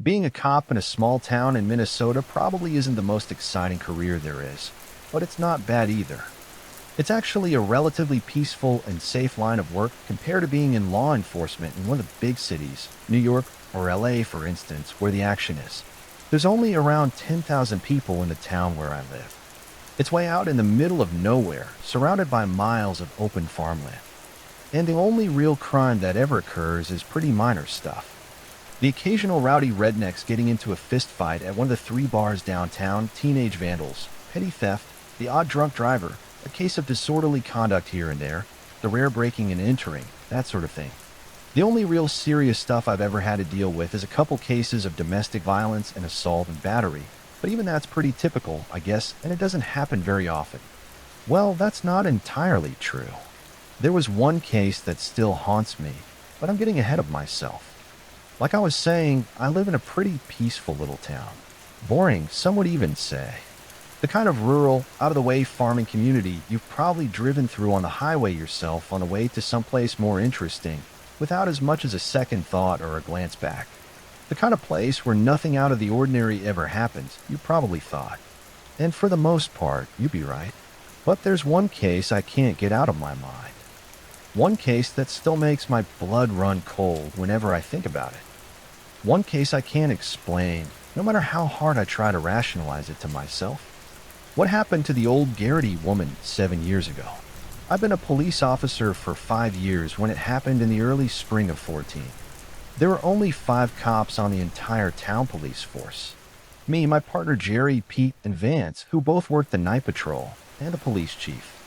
Being a cop in a small town in Minnesota probably isn't the most exciting career there is, but it's not bad either. It's actually a relatively peaceful and safe line of work compared to being in law enforcement in one of the big cities, New York or LA for instance, where the action is. There's only around 10,000 people in the town where I live. It's way out in the middle of nowhere, surrounded by miles of open farmland. And the only real crime that ever occurs is pretty minor stuff. The occasional rowdy rednecks getting into a fist fight at one of the three bars downtown, teenage vandals, petty theft, the odd drunk driver, a case of disorderly conduct here and there, the rare breaking and entering, that sort of thing. The only real serious stuff I've ever had to deal with is a couple cases of domestic violence and assault and battery, but even that's pretty typical, I guess, and it doesn't happen very often. Well, that's not entirely true. There was one case that still haunts me, but I'm getting ahead of myself. Like I was saying, I live in a pretty peaceful little town. Boring, some would even say. The kind of rural, out-of-the-way farming community you've probably driven through on the highway yourself on the way to someplace more interesting, without as much as a second thought or a glance back. The kind of place where nothing out of the ordinary ever happens, you probably thought. And for the most part, you'd be right. But there's one case I can't get out of my mind. One case that still makes my blood run cold whenever I think about it. One case I can't explain, no matter how hard I try to rationalize it to myself. What happened to the old Garrity woman 7 years ago? I've been a police officer for 5 years when it happened in the early spring of 14. There were only 5 cops on the entire town police force. Me, my partner Jerry, Pete, and Vance, who both worked the night patrol, and a police chief.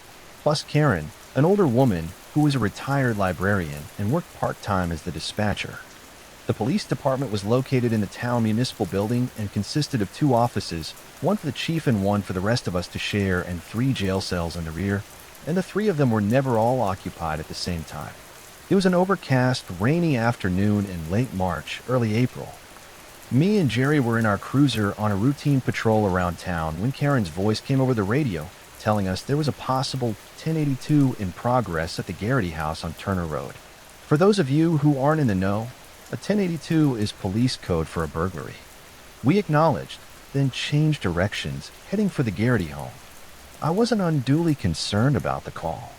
Plus Karen, an older woman who was a retired librarian and worked part-time as the dispatcher. The police department was located in the town municipal building and consisted of 2 offices, one for the chief and one for the rest of us to share, and 3 jail cells in the rear, and the 3 of them were never all occupied at the same time. It was an overcast, rainy afternoon in late March, early April. Me and Jerry were in our cruiser on a routine patrol around town when Karen's voice came over the radio, telling us there was a possible 1082 in progress at the Garrity house on Turner Road. For those of you who aren't in the know, a 1082 is police code for a burglary. We acknowledged, then changed directions, heading for the Garrity home. I wasn't unduly concerned about the call.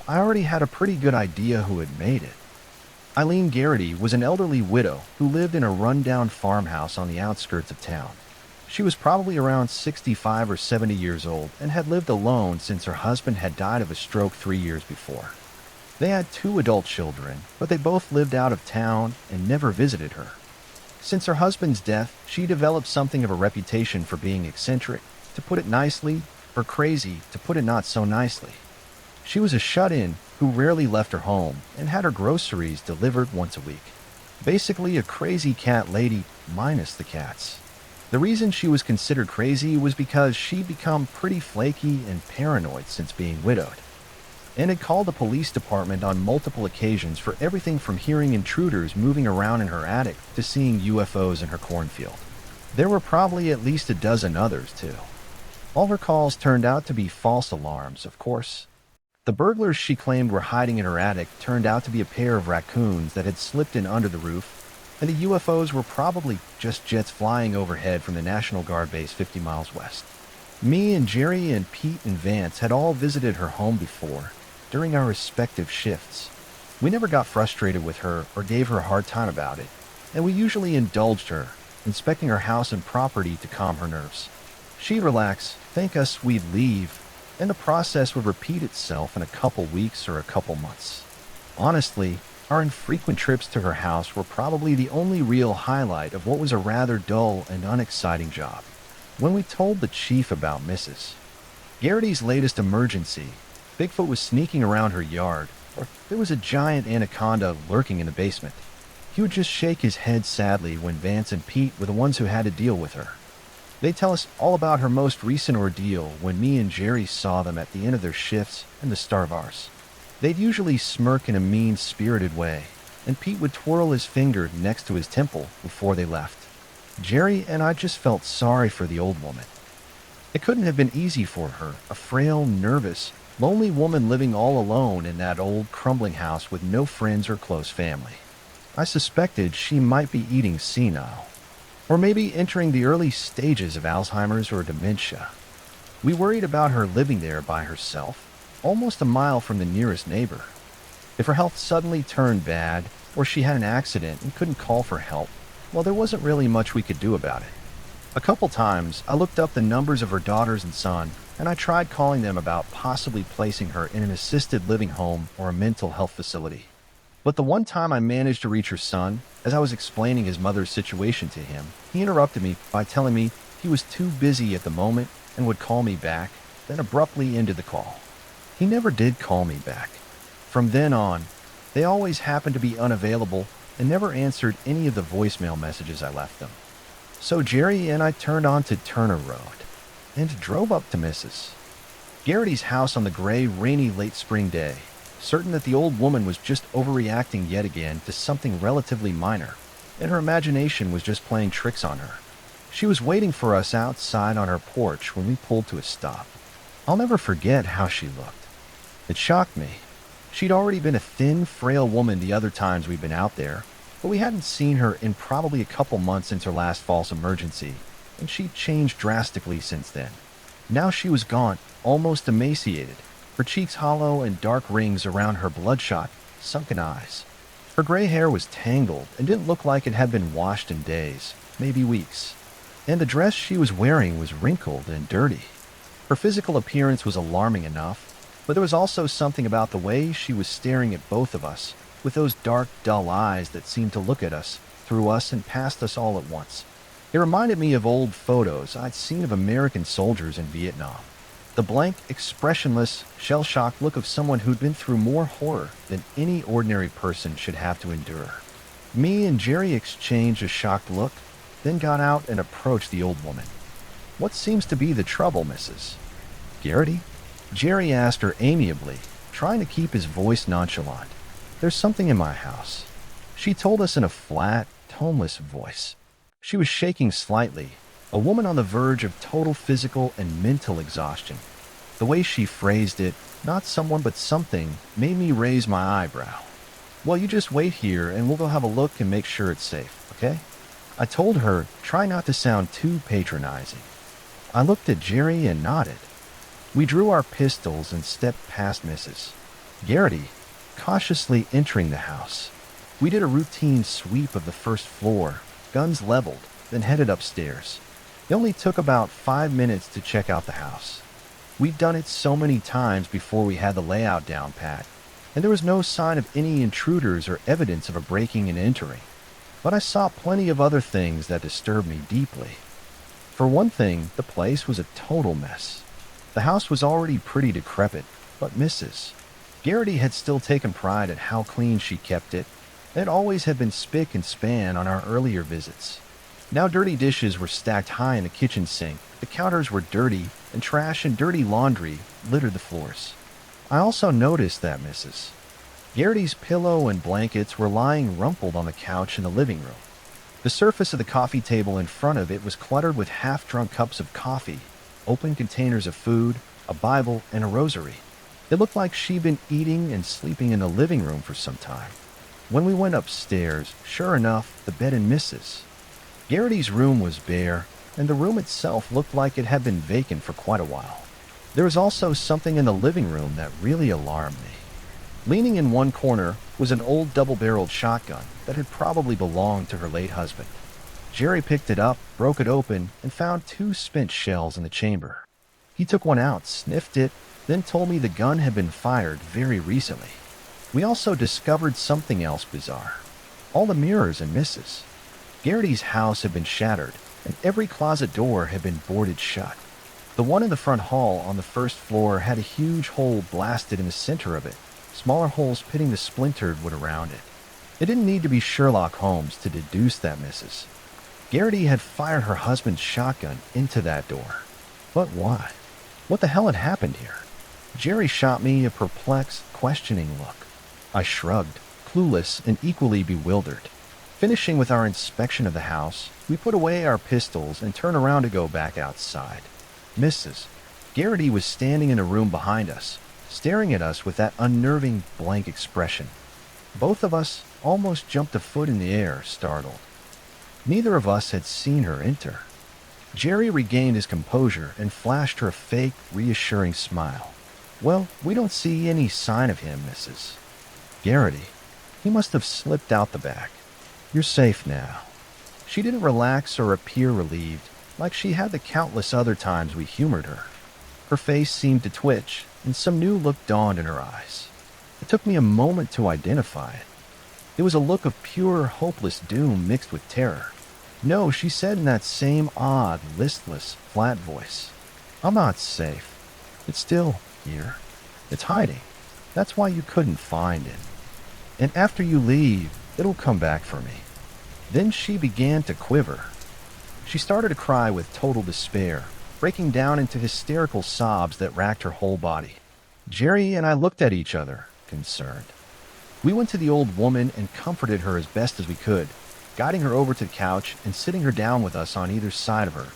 I already had a pretty good idea who had made it. Eileen Garrity was an elderly widow who lived in a run-down farmhouse on the outskirts of town. She was probably around 65 or 70 years old and had lived alone since her husband had died of a stroke 3 years before. They had 2 adult children, but they both lived out of town and never visited her. Since her husband's death, she developed something of a reputation for being eccentric, to put it nicely, or crazy, to put it not so nicely. She was a shut-in who rarely left her home and had her groceries delivered once a week. Basically a crazy cat lady minus the cats. The reason she was considered crazy was because she'd become pretty flaky and paranoid since being widowed, and had called the police department on multiple occasions for everything from hearing intruders moving around in her attic to seeing UFOs in her cornfield. There were probably at least a dozen others, too. All her calls turned out to be false alarms, of course. The burglars she claimed were hiding in her attic turned out to be a pair of raccoons that had slipped in under the roof, and the UFOs were probably just jets flying overhead from the National Guard base 50 miles west. Me and Jerry and Pete and Vance had all visited her home before, during our respective shifts. We never got frustrated with her or gave her a hard time about it, and we usually indulged her, inspecting her house and property to calm her nerves. She'd relax, thank us we'd leave, and the process would repeat itself in a couple weeks or a couple months. Honestly, our infrequent trips to her house were probably the only real highlight of what was a rather dull and unexciting job. When we told the chief about Mrs. Garrity's latest emergency, Bigfoot was sneaking around her yard, or there was a giant anaconda lurking in the basement, he would just shake his head sadly when Vance and Pete were the ones who had to deal with her. They'd tell us all about her most recent ordeal when me and Jerry saw them at the end of their shifts and the start of ours. They'd usually smirk in a mean-spirited way, and Pete would twirl his finger next to his temple before they left. Jerry and I just felt sorry for the old woman. It couldn't have been easy for her, a frail, nervous, lonely woman living all alone in that old, crumbling house with no friends or close family. I suspected she might be eating senile. or maybe entering the early stages of Alzheimer's or dementia. We worried about her living there by herself, almost a mile from the nearest neighbor. If her health suddenly turned bad, or she had an accident and couldn't call for help, well, there wasn't really much we could do about it. A couple times, I looked up the numbers of her daughters and son, and I tried calling them about possibly placing her in an assisted living home or a mental health facility. But the one time I managed to reach her son, as I was explaining his mother's situation to him, he interrupted me by telling me he was too busy at the moment and would call me back, then abruptly ended the call. He never did call me back. From then on, they always happened to be unavailable and never answered any of the voicemail messages I left them. So Jerry and I turned on to Turner Road and drove up to Mrs. Garrity's house on the gray, rainy late spring day, certain that the old woman was just overreacting yet again to something relatively minor, and her imagination was just playing tricks on her. She was waiting for us outside on her porch when we pulled to a stop. I'll never forget how she looked. It shocked me. She'd already been a thin, frail woman the other times we'd been out there, but we hadn't seen her in probably a couple months since her last false emergency, and she'd changed drastically since then. Now she was gaunt, almost emaciated, her cheeks hollow and dark rings around her bloodshot, sunken eyes. Her gray hair was tangled and didn't look like it had been washed in days, maybe weeks. And the dress she was wearing was wrinkled and dirty. Her physical appearance was alarming enough, but there was also something about the way she was staring at both of us, with those dark, dull eyes that seemed to look at us, through us, and past us all at once. It reminded me of old photos I'd seen of American soldiers in Vietnam. The blank, expressionless, shell-shocked look of someone who'd been through more horror than any ordinary person should have to endure. Me and Jerry exchanged a shocked look, then got out and approached the old woman. "What seems to be the trouble, Mrs. Garrity?" Jerry asked her amiably, trying to keep his voice nonchalant. "There's something in my house," she told us in a flat, toneless voice. She was shaking slightly, a woman on the verge of total physical and mental exhaustion. The way she phrased it, "not someone but something," made me raise my eyebrow. "Well, you just wait here and we'll go have a look and make sure it's safe, okay?" I told her, try not to sound too patronizing. I looked at Jerry and nodded. We drew our pistols and stepped past Mrs. Garrity, cautiously entering the house. We did a routine sweep of the first floor, guns leveled, then headed upstairs. It only took about 5 minutes to check out the house. We'd done it so many times before we had the layout down pat, and there was no sign of any intruders or evidence of a breaking and entering. But I saw plenty of other things that disturbed me deeply. For one thing, the place was a total mess. The house was already pretty decrepit, but Mrs. Garrity had still taken pride at how clean she kept it, and it always had been spick and span on our earlier visits. Now dirty dishes were stacked high in the kitchen sink, the counters were dirty, and trash and dirty laundry littered the floors. I also noticed that Mrs. Garrity's pillow and blankets were lying rumpled on the couch in the living room. The surface of the coffee table in front of it was cluttered with half-drunk cups of coffee, open containers of food, a Bible, and a rosary. It looked like she'd been eating and sleeping in the living room for some time. When we went upstairs, sure enough, the bed in Mrs. Garrity's room was bare, and the room itself looked like it had been vacant for quite a while. There was also something in the living room that really alarmed me. Leaning in one corner was an old double-barreled shotgun that had probably belonged to her late husband. Jerry picked it up, broke it open, and found 2 spent shells in the chamber. He took one out, sniffed it, then told me the gun had been fired very recently. We also discovered something else bizarre. All the mirrors in Mrs. Garrity's house had been shattered, and every closet door had been boarded shut. The one in the front hall on the first floor had a huge hole blasted in the center of it, smaller holes pitting the splintered wood around it. It didn't need to be Sherlock Holmes to deduce that Mrs. Garrity had fired her husband's shotgun into that door. But why? What the hell had happened here? Jerry shot me a perplexed, questioning look. I shrugged, clueless and equally bewildered. Finishing with our inspection of the house, we put away our pistols and turned around to go back outside. Mrs. Garrity was standing in a room behind us, staring at us with that unnerving, blank expression. Both of us almost jumped a foot in the air, startled. Neither of us had seen her enter. Jerry regained his composure and flashed her a fake, reassuring smile. "Well, we don't see any sign of him, Mrs. Garrity. He must have slipped out the back. You're safe now." She didn't relax or appear relieved, like she had the countless other times we humored her. Her face seemed to twitch, and some new look dawned in her eyes. It took me a moment to identify it. It was a look of pure, hopeless doom mixed with terror. "No," she said in that same odd, listless, flat voice. "I'm not safe. It's still here. It's hiding. That's why you couldn't find it. And after you leave, it'll come back for me." Then she began to quiver. She started to cry with total despair, breaking down into hysterical sobs that racked her whole body. Jerry and I looked at each other, concerned. We went to the old woman and comforted her as best as we could, guiding her over to the couch and sitting her down with us on either side of her,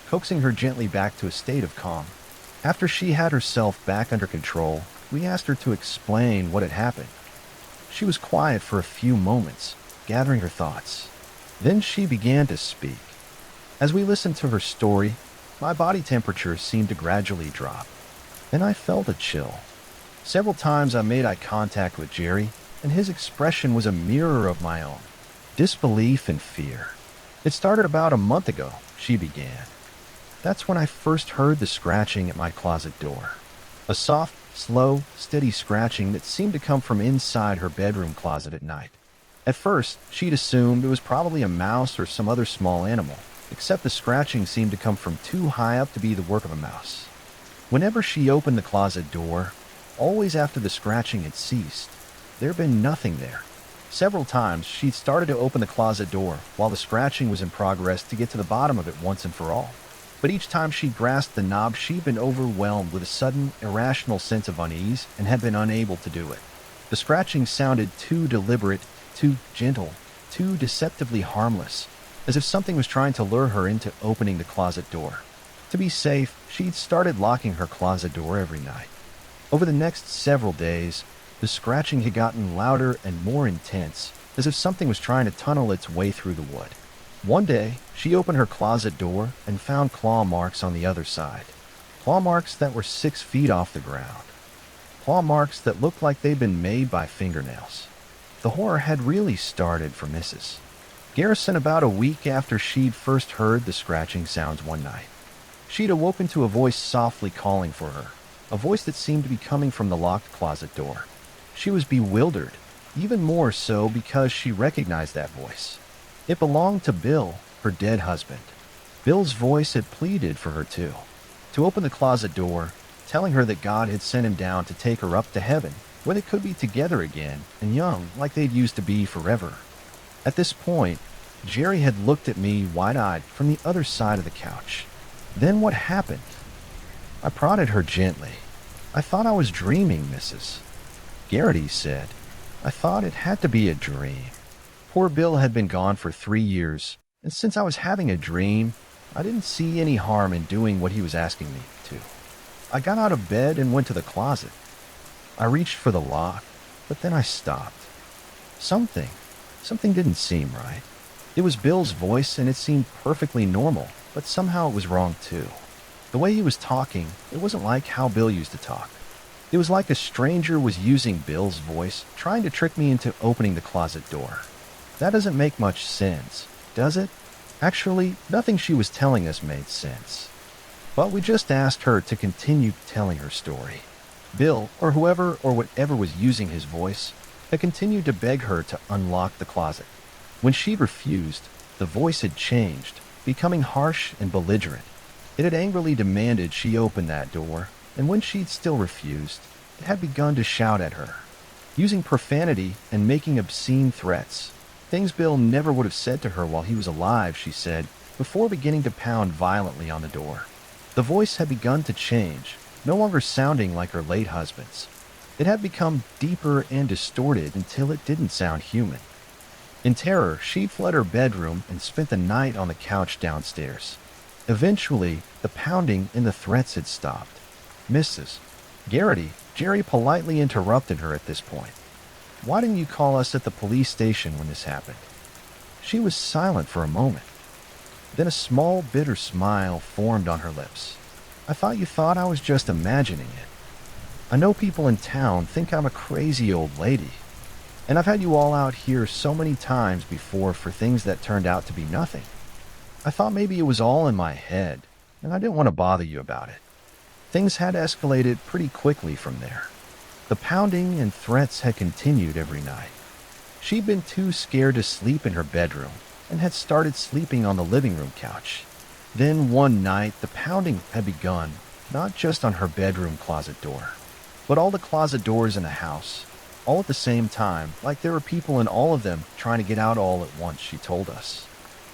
coaxing her gently back to a state of calm. After she had herself back under control, we asked her to explain what had happened. She was quiet for a few moments, gathering her thoughts. Then she began to speak. As we listened to her story, my body temperature seemed to gradually drop, and I felt a chill. Several times I made eye contact with Jerry, and his expression was a mirror of my own. Disbelief and fear. "It started about a month ago," she began. "That's when I first heard the scratching at my closet door. A soft, slow, steady scratching that seemed to come from inside her bedroom closet at night. At first, she'd assumed it was probably a mouse or some other small animal, except the scratching seemed to come from too high up to be the work of a mouse. Whenever she opened the closet door, always after the scratching had ceased, there'd been nothing there. Several times, she'd started to open the closet door while the scratching was in progress to get to the bottom of it once and for all. But each time she grasped the knob, she'd been overwhelmed with a sudden, irrational sense of unease and had been unable to do it. The scratching sounded too deliberate, too gentle, too deceptively harmless, as if something was trying to lure her into opening the closet door. To be safe, she'd started locking her closet door every night. Over the next several days, the scratching had gotten louder and more intense, as if something was trying to tunnel its way through the wood. One day, she opened her closet door and found claw marks on the other side. Claw marks that were 6 feet off the ground. Claw marks that looked like they'd been made by fingernails. The horror had really started for Mrs. Garrison about a week after she'd first heard the scratching sounds one night. She'd awoken to a voice softly calling for her, a voice that seemed to be coming from the locked closet door. She was bewildered, even more so because she recognized that voice. It belonged to Bill, her dead husband. Bill's voice had pleaded for her too, to open the closet door, telling her that God had sent him down to take her up to heaven, where they could be together again and young like they'd used to be forever. At this point, Jerry had looked at me wide-eyed from the other side of the couch. Then what happened? I prodded her gently. "I thought I was dreaming, Mrs. Garrity said. "I thought it had to be a dream. Poor Bill had been gone for 3 years, and since I was having a dream, I didn't see any harm in doing what he was asking me to. I got out of bed and went to the closet. I reached for the lock, but then I stopped. Something didn't seem right. It was Bill's voice, and it seemed perfectly normal, but somehow it was wrong too. The way he was talking, it wasn't like how Bill used to talk. It was like a stranger was using Bill's voice, trying to trick me into opening the closet door. That doesn't make much sense, does it? Actually, nothing she was telling us made sense. But we just asked her to continue telling her story. Bill, or whoever or whatever was using his voice, had continued to beg her to unlock the closet. When she refused, the voice had changed, becoming harsh and belligerent. It had angrily demanded she open that door, and when she'd still refused, it had begun to shout at her, using profanity and making obscene threats. Things Bill never would have said to her while he was alive, she said, before beginning to pound violently on the door. The voice had begun to change, no longer sounding like her late husband's. It had become deeper and distorted until it didn't sound human. In terror, she fled her bedroom and spent the night on the couch downstairs. Eventually, the pounding and the threats had stopped. "Mrs. Garrity," Jerry politely interrupted her at this point. "Why didn't you call us at the police station when this happened?" She was silent for a moment. Then a small, bitter smile formed on her lips. I thought you thought I was just imagining it. I know people in town think I'm a crazy old lady, and I've had you all out here so many times before for things that turned out to be nothing. I thought maybe it was all in my head, and I didn't want to bother you about it. Things had escalated pretty quickly from there. The pounding and threats had continued every night. She'd been too scared to sleep in her bedroom and had started sleeping on the living room couch. Then one night, the pounding had begun, not just on her bedroom closet door, but all the closet doors in the house, all at the same time, like there were people in all of them trying to get out all at once, she told us.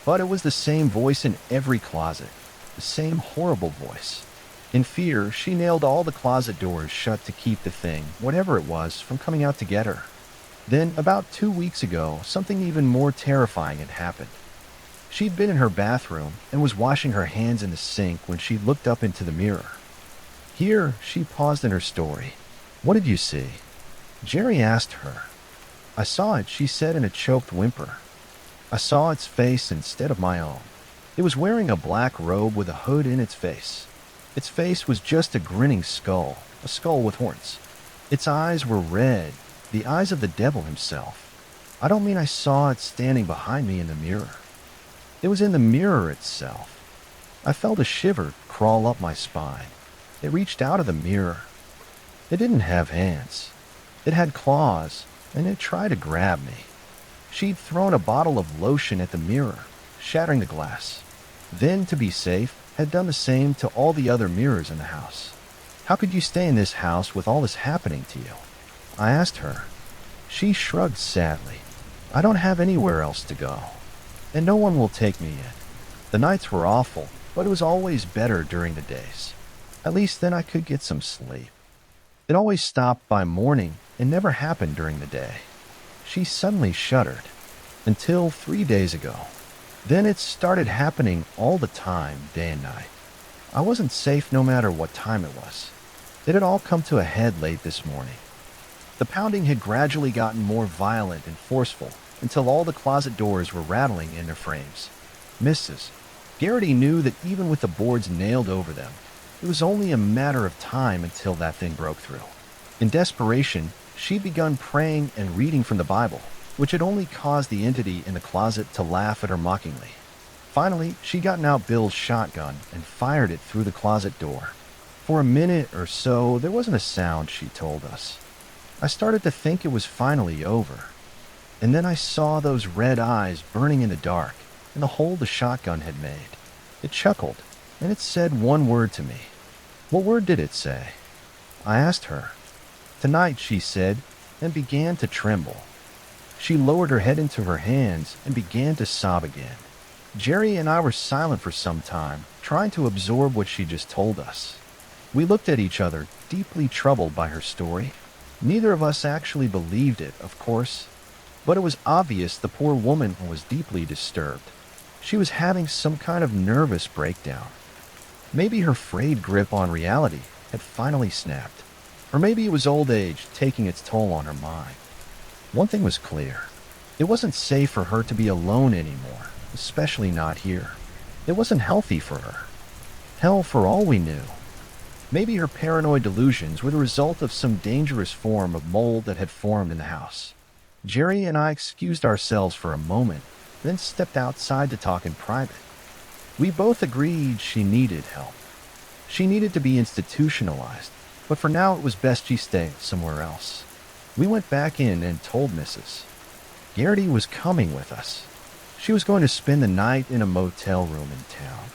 But it was the same voice in every closet, the same horrible voice. In fear, she nailed all the closet doors shut to keep the thing, whatever it was, from coming out to get her. Then, about 2 weeks ago, something even more terrifying had happened. She'd been in her bathroom and was washing her hands in the sink when she looked up into the mirror. Here, she paused in her story. "What did you see?" Jerry asked her. "I saw it," she said in a choked whimper. "I saw its face instead of my own. It was wearing a black robe with a hood in its face. Its face was just a grinning skull, a skull with horns. Its eyes were red, the eyes of the devil himself. I don't mean I saw it standing behind me in the mirror. It was in the mirror itself. I felt a shiver crawl up my spine. It reached out of the mirror. It didn't have hands. It had claws, and it tried to grab me. She'd thrown a bottle of lotion at the mirror, shattering the glass. Then, to be safe, had done the same to all the other mirrors in the house. How could you stay in this house with all this happening to you?" I asked her. She shrugged sadly. "I don't have anywhere else to go, and no one will take me in. The nights were awful, but it was always better during the days. At least then I could get some sleep. It always stopped by morning and never happened during the day." She suddenly shuddered. "Until 3 days ago. Then it started happening all the time, day and night. I wasn't safe no matter what time it was. It had all come to a head late this morning. The pounding had gradually gotten more violent and forceful until all the closet doors were rattling in their frames. Mrs. Garrity knew that even with the boards nailed over them, it was only a matter of time until that thing broke through. In desperation, she'd begun praying and reading from the Bible, which had only caused the entity in the closet to laugh at her mockingly. Finally, she'd gotten out Bill's shotgun and fired it through the closet door. For a minute or so, there wasn't a sound, she told us. I started to think it was finally over. And then I saw those red eyes burning in the dark and the hole the shotgun had made. It chuckled, and it said one word to me. What word did it say? I asked her. Tonight, she said, and began to tremble. She lowered her head into her hands and began to sob again. Jerry and I were silent for some time, trying to absorb what she just told us. We looked at each other, deeply troubled by her story. Neither of us actually believed it, of course, but it was obvious the poor woman was deeply disturbed. She was having some kind of nervous breakdown. Maybe her frayed grip on reality had finally snapped, or maybe it was old age taking its toll on her mind. One thing was clear. It wasn't safe for her to be alone anymore, especially not here. It wasn't healthy for her. Hell, for all we knew. Maybe her paranoid delusions were the result of some dangerous form of mold that had formed in the house. Jerry and I excused ourselves for a moment, then stepped outside to talk in private. We both agreed she needed help. She needed to be institutionalized, but for now it was best she stay somewhere else. We went back in and told Mrs. Garrity was coming with us. She was going to spend the night in a motel room in town.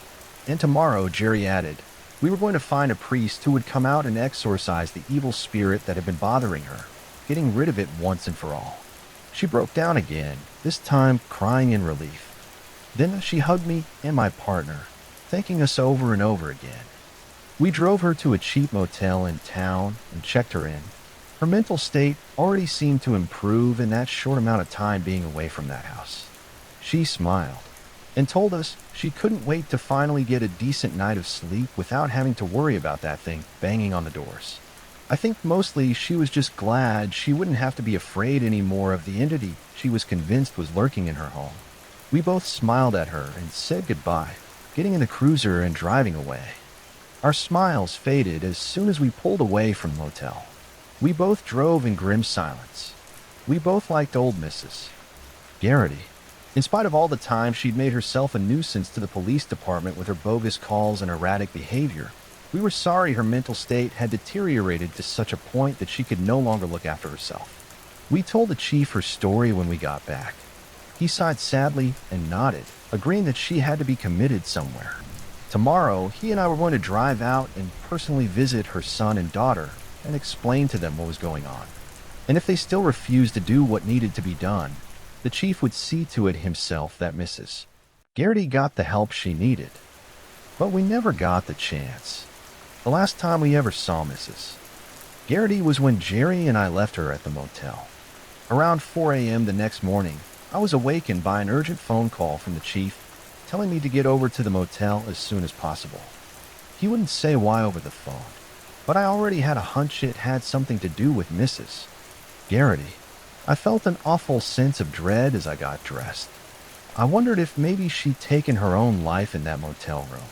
And tomorrow, Jerry added, we were going to find a priest who would come out and exorcise the evil spirit that had been bothering her, getting rid of it once and for all. She broke down again, this time crying in relief. Then she hugged me and my partner, thanking us over and over again. We drove her to a cheap motel in town and checked her in. Her mental state already seemed to improve in that short amount of time being away from that house. She smiled and told us she couldn't wait to finally get a decent night of sleep without having to worry about that thing banging on the doors. I think mostly she was just glad she wouldn't have to be afraid anymore of the entity she was convinced was lurking in her home. We both smiled at her and said goodbye, getting in the cruiser and driving away. Our smiles faded as soon as we pulled away from the motel. We both drove in grim silence. We both liked old Mrs. Garrity. In spite of all the time she'd made herself a nuisance to the police department with her bogus calls and erratic behavior, we were sorry her mental state had deteriorated to such a point that she could no longer look after herself. We told the chief her story when we got back. He sighed sadly and nodded, agreeing that she had to be committed somewhere. Tomorrow, he and I were going to drive out and personally visit her son and daughter and explain to them what was going on. And if they still refused to do what needed to be done, the chief would see to it himself that Mrs. Garrity got the help she needed. But we never got the chance. The last time we ever saw Mrs. Garrity was when Jerry and I left her at the motel. Around 4 a.m. the next morning, I was awakened by an urgent phone call from the chief telling me to get over to the motel as soon as possible. He wouldn't say why over the phone, but I already had a hunch it had something to do with Mrs. Garrity. I felt an awful sense of dread as I got dressed. I wondered if maybe she'd taken her own life in that motel room.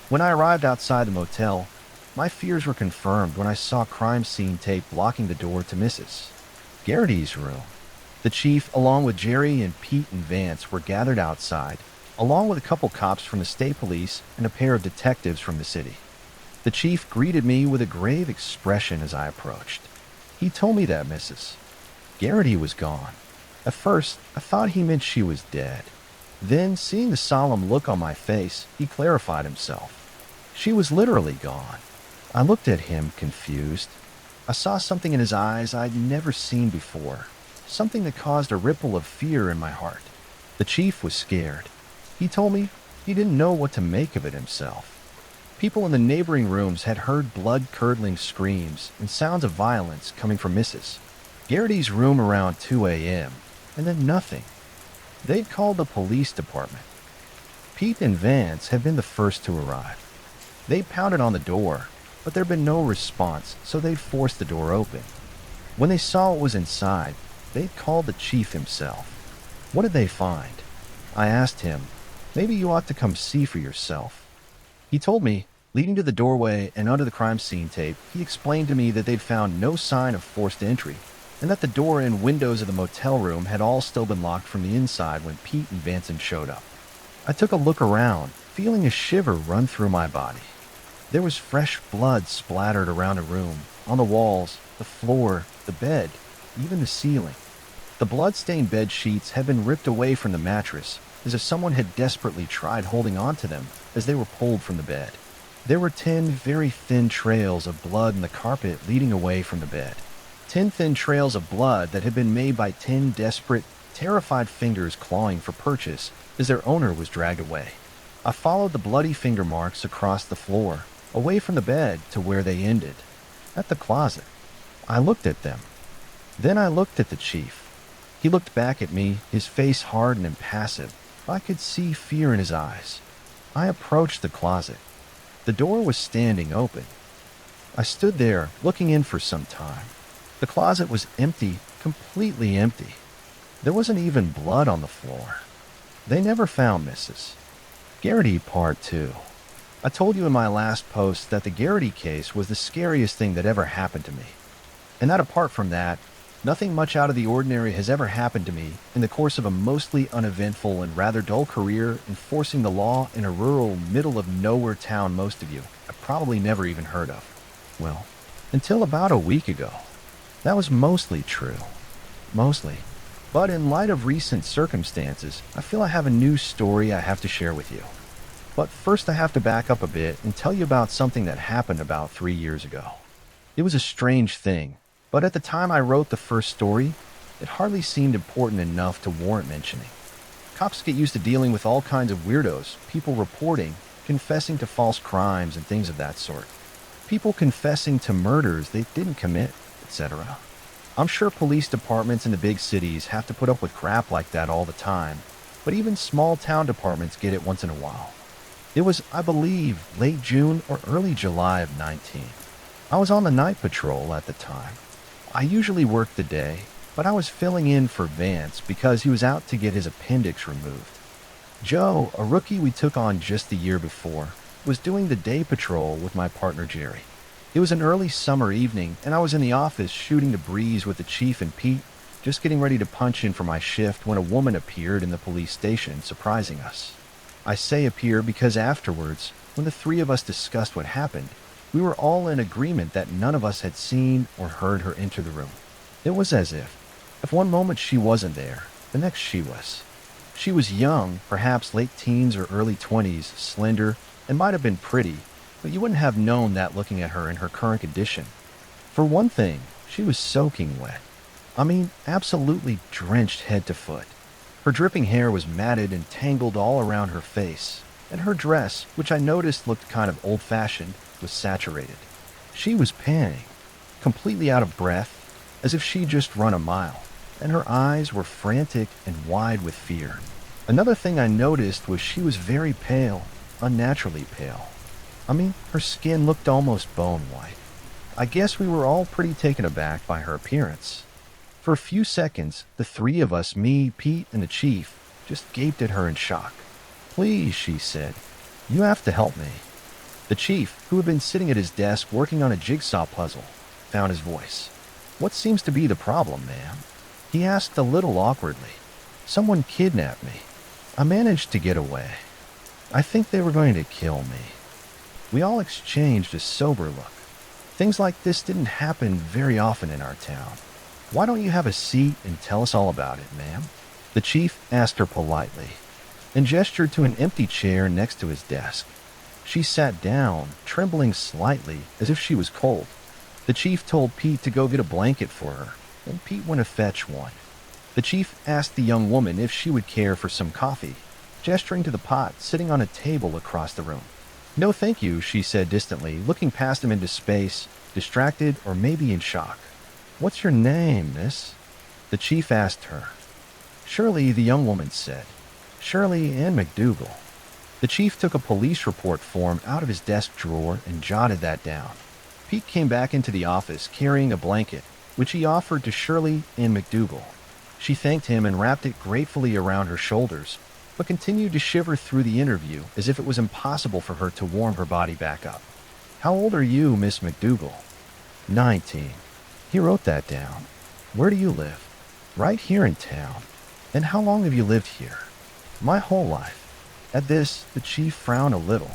When I arrived outside the motel, my fears were confirmed when I saw crime scene tape blocking the door to Mrs. Garrity's room. The chief, along with Jerry and Pete and Vance, were gathered outside, along with a couple cops from the state police and a pair of detectives from the city. The chief greeted me with a grave expression as I approached. He told me that Mrs. Garrity was gone. At first, I thought he meant she was dead. Then, seeing the solemn look on my face, he clarified himself. She was literally gone. I looked at him, confused. I saw something in his eyes I'd never seen before, something that caused a ripple of fear in my heart. The chief was scared. He told me he didn't know what to make of it himself. People in the neighboring rooms had heard blood-curdling screams and sounds of violence coming from Mrs. Garrity's room around 2 a.m., and then nothing. They'd called the police department. Pete and Vance had been the first to arrive. They pounded on the door, but there'd been no response, so they'd forced the door open. When they saw what was inside, they'd called the chief himself. What did they find? I asked him. Maybe you ought to come see for yourself. He told me, leading to the doorway and under the crime scene tape, he explained to me that they'd found no sign of forced entry, and that the door and windows of the motel room had all still been locked from the inside when Pete and Vanson showed up. I took a look around, feeling a shiver run through my body. There was fresh blood splattered around the room, on the walls, the floor, the bed, even the ceiling. The blood-stained bed sheets had been ripped away from the mattress, as if someone had desperately tried holding on to them as they were pulled from the bed. There were 10 very thin trails of blood in the carpet leading away from the bed. 10 thin trails of blood that had been made by 10 desperate, terrified fingers clawing for purchase as their owner was dragged away. I followed the bloody finger marks across the floor, away from the bed to where they ended, at the closet. I looked at them. Then I looked at the chief. He looked back at me, his face hard and impassive. I could see fear in his eyes. I approached the closet. The door was standing open. I stood there, looking in for some time. The closet was empty, completely empty. There wasn't even blood on the floor. They never found Mrs. Garrity Part 2. I told you in my last post that the Garrity case was the scariest thing that ever happened to me. And that apart from that, nothing much out of the ordinary has ever happened to me in the course of a mostly uneventful and rather dull career enforcing the law in a rural, middle-of-nowhere town most of you have probably never even heard of. Well, until about a week ago. That was mostly true. Mostly. But in light of recent circumstances, I feel I have a new story I have to share with you. But first I have to back up a bit and tell you about something that happened about 3 years ago. It was a strange thing, but at the time I wrote the first story, it hardly seemed important enough to warrant mentioning. Cops get used to dealing with all kinds of weirdos, people reporting, confessing to false crimes and things of that sort. People confessing to murders they didn't commit, etc. I'm sure police departments in the big cities have to put up with crap like that all the time, but even small town departments get it once in a while. It was, I believe, late June or early July of 19. I was on the night patrol at the time. I usually worked the day, but I was filling in for Vance because he was out to get his appendix removed. Joe, a rookie we took on just the year before, was doing the day patrol with my partner Jerry. It was an early summer evening, and I was in the office shooting the breeze with the chief and Pete, just getting ready to punch in for my shift when a woman appeared in the police station, surprising us. I say appear because afterwards, when the three of us discussed what happened, we were all in agreement that none of us had seen or heard her enter the room. It was as if one moment she wasn't there, the next she was. She was young, perhaps late teens or early 20s, slender, and might have been pretty, but you wouldn't have known that looking at her in her current condition. For one thing, she was soaking wet. I mean, absolutely drenched head to foot. Her dripping hair was matted and tangled all around her face, and her dress, which I noticed looked kind of old-fashioned, was saturated. She was panting, completely out of breath, as if she'd just run a mile, and her eyes were frantic and wide with fear. Another thing I noticed was she was very pale, unnaturally pale. I mean, her skin looked almost bone white. I guess we were all pretty taken aback by her appearance. For a few seconds, the three of us, me, Pete, and the chief, just gaped at her in shock. "Please," she said, "you have to help me." The chief, who had been sitting at his desk working on a jigsaw puzzle, found his voice. "What seems to be the problem, ma'am?" He asked a little awkwardly. "Someone kidnapped me. I managed to get away. I think they were going to kill me." We all exchanged a sober look. Things like this didn't happen very often in our town. "Why don't you have a seat and tell us all about it, ma'am?" The chief asked her politely, and gestured to an empty chair next to his desk. She sat down, trembling slightly as if she was cold. The chief told Pete to go get a blanket for her, and Pete went to fetch one. The chief asked the young woman if she would care for some coffee, gesturing to the pot sitting on a table across the room. "No, thank you," she said distantly, looking past him into space, distracted or maybe in shock. "What's your name, miss?" the chief asked her. "Shirley," the young woman said. "Shirley Ann McDougal." The chief took a police report form out of his desk drawer and jotted that down. Pete came back into the office carrying a blanket, which he offered to Shirley Ann McDougal. She thanked him and wrapped it gratefully around her shoulders, but continued to shiver through the interview as if it was impossible for her to warm her body back up. "How old are you, Miss McDougal?" 19. He wrote that down. "Where do you live?" "Right here in town." "And how long have you lived here?" "My whole life." At this, the chief frowned a little.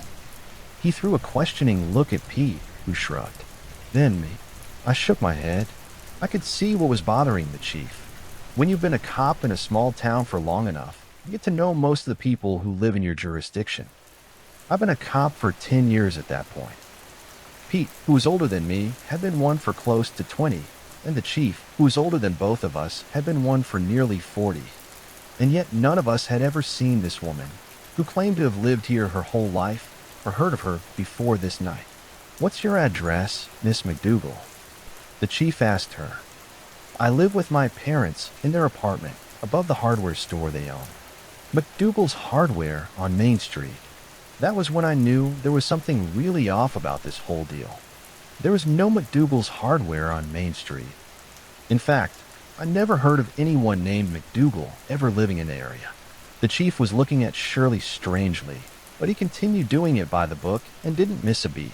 He threw a questioning look at Pete, who shrugged. Then me. I shook my head. I could see what was bothering the chief. When you've been a cop in a small town for long enough, you get to know most of the people who live in your jurisdiction. I've been a cop for 10 years at that point. Pete, who was older than me, had been one for close to 20, and the chief, who was older than both of us, had been one for nearly 40. And yet none of us had ever seen this woman, who claimed to have lived here her whole life, or heard of her before this night. "What's your address, Miss McDougal?" the chief asked her. "I live with my parents in their apartment above the hardware store they own. McDougal's Hardware on Main Street." That was when I knew there was something really off about this whole deal. There was no McDougal's Hardware on Main Street. In fact, I never heard of anyone named McDougal ever living in the area. The chief was looking at Shirley strangely, but he continued doing it by the book and didn't miss a beat.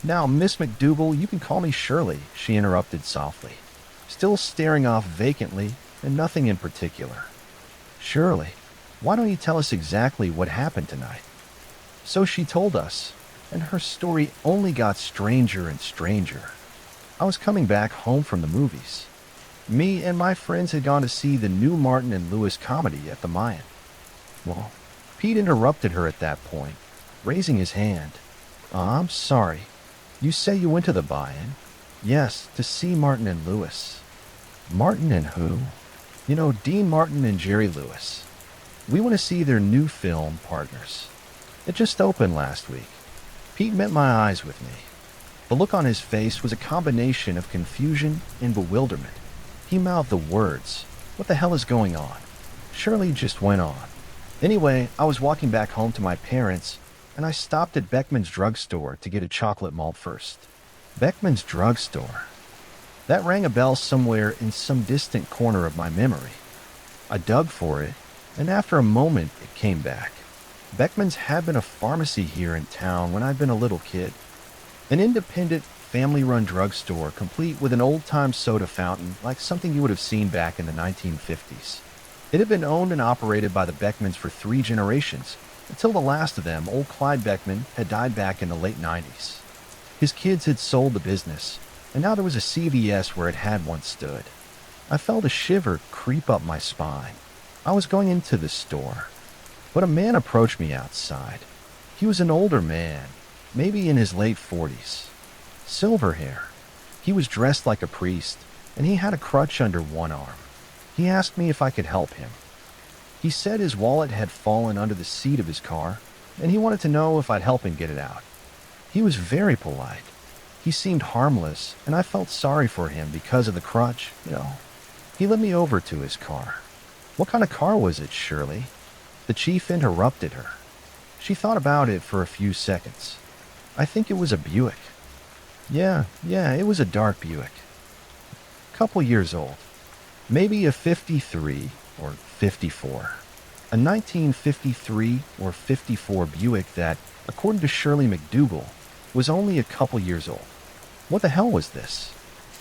"Now, Miss McDougal, you can call me Shirley," she interrupted softly, still staring off vacantly and nothing in particular. "Shirley, why don't you tell us exactly what happened tonight?" So she told us, and her story only got stranger and stranger. I was coming back home from the movies. Me and my friends had gone to see the new Martin and Lewis comedy at the Mayan. Well, Pete interrupted her at that point, raising his hand. "I'm sorry. You say you went to the buy-in?" "Yes, to see Martin and Lewis." "Martin and who?" "You know, Dean Martin and Jerry Lewis. We want to see their new film, Partners. It just opened last week." Pete met my eyes with me. The look on his face was a combination of confusion and bewilderment. He mouthed the words. "What the hell is going on?" Shirley just went on. "Anyway, I was walking back home to my parents, and I stopped at Beckman's drugstore to get a chocolate malt first." Beckman's drugstore. That rang a bell somewhere in some distant corner of my memory. I dug for it, and after a moment it came back. Beckman's had been a pharmacy here in town when I'd been a little kid. An independent, family-run drugstore complete with an old-time soda fountain like something you would have seen back in the 1950s. It had been owned and operated by the Beckmans for 3 generations, until the last of them, old Clyde Beckman, had died back in the late 90s. His kids had sold the business, and now there was a CVS where it had once stood. I felt a shiver creep up my spine. I was going into the store, but a man approached me outside. He was an older man, maybe in his late 40s. Silver hair. He was dressed like a priest, and he had a crutch under one arm. He asked me if I could help him. He said his wallet had fallen under the seat of his car, and he wanted to know if I'd help him get it out. He was very polite. He seemed harmless, and I felt sorry for him because of the crutch. He led me over to his car. What kind of car was it, Shirley? The chief interrupted her. She thought about it for a few seconds. I think it was a Buick. Yeah, it was a dark Buick. Couple years old. Maybe a 53 or 54. A 1953 or 54 Buick that, according to Shirley McDougal, was only a couple years old. What the hell was this?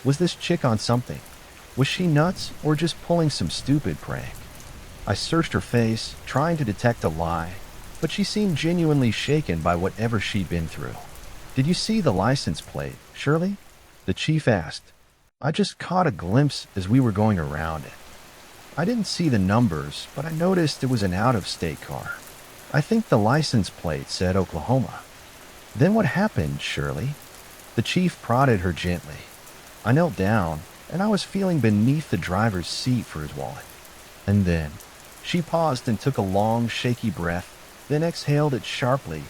Was this chick on something? Was she nuts or just pulling some stupid prank? I searched her face, trying to detect a lie, but she seemed genuinely shaken by whatever she'd been through. Did you see the license plate, Shirley? The chief asked. I just caught a glimpse as we were going around it. I didn't see the numbers, but I noticed it was an out-of-state car. I think the license plate said Oklahoma. Then what happened, Shirley? The chief prodded her gently. I knelt down, and I was feeling beneath the driver's seat for his wallet. And then, she paused and took a long, shaky breath, then exhaled it sharply,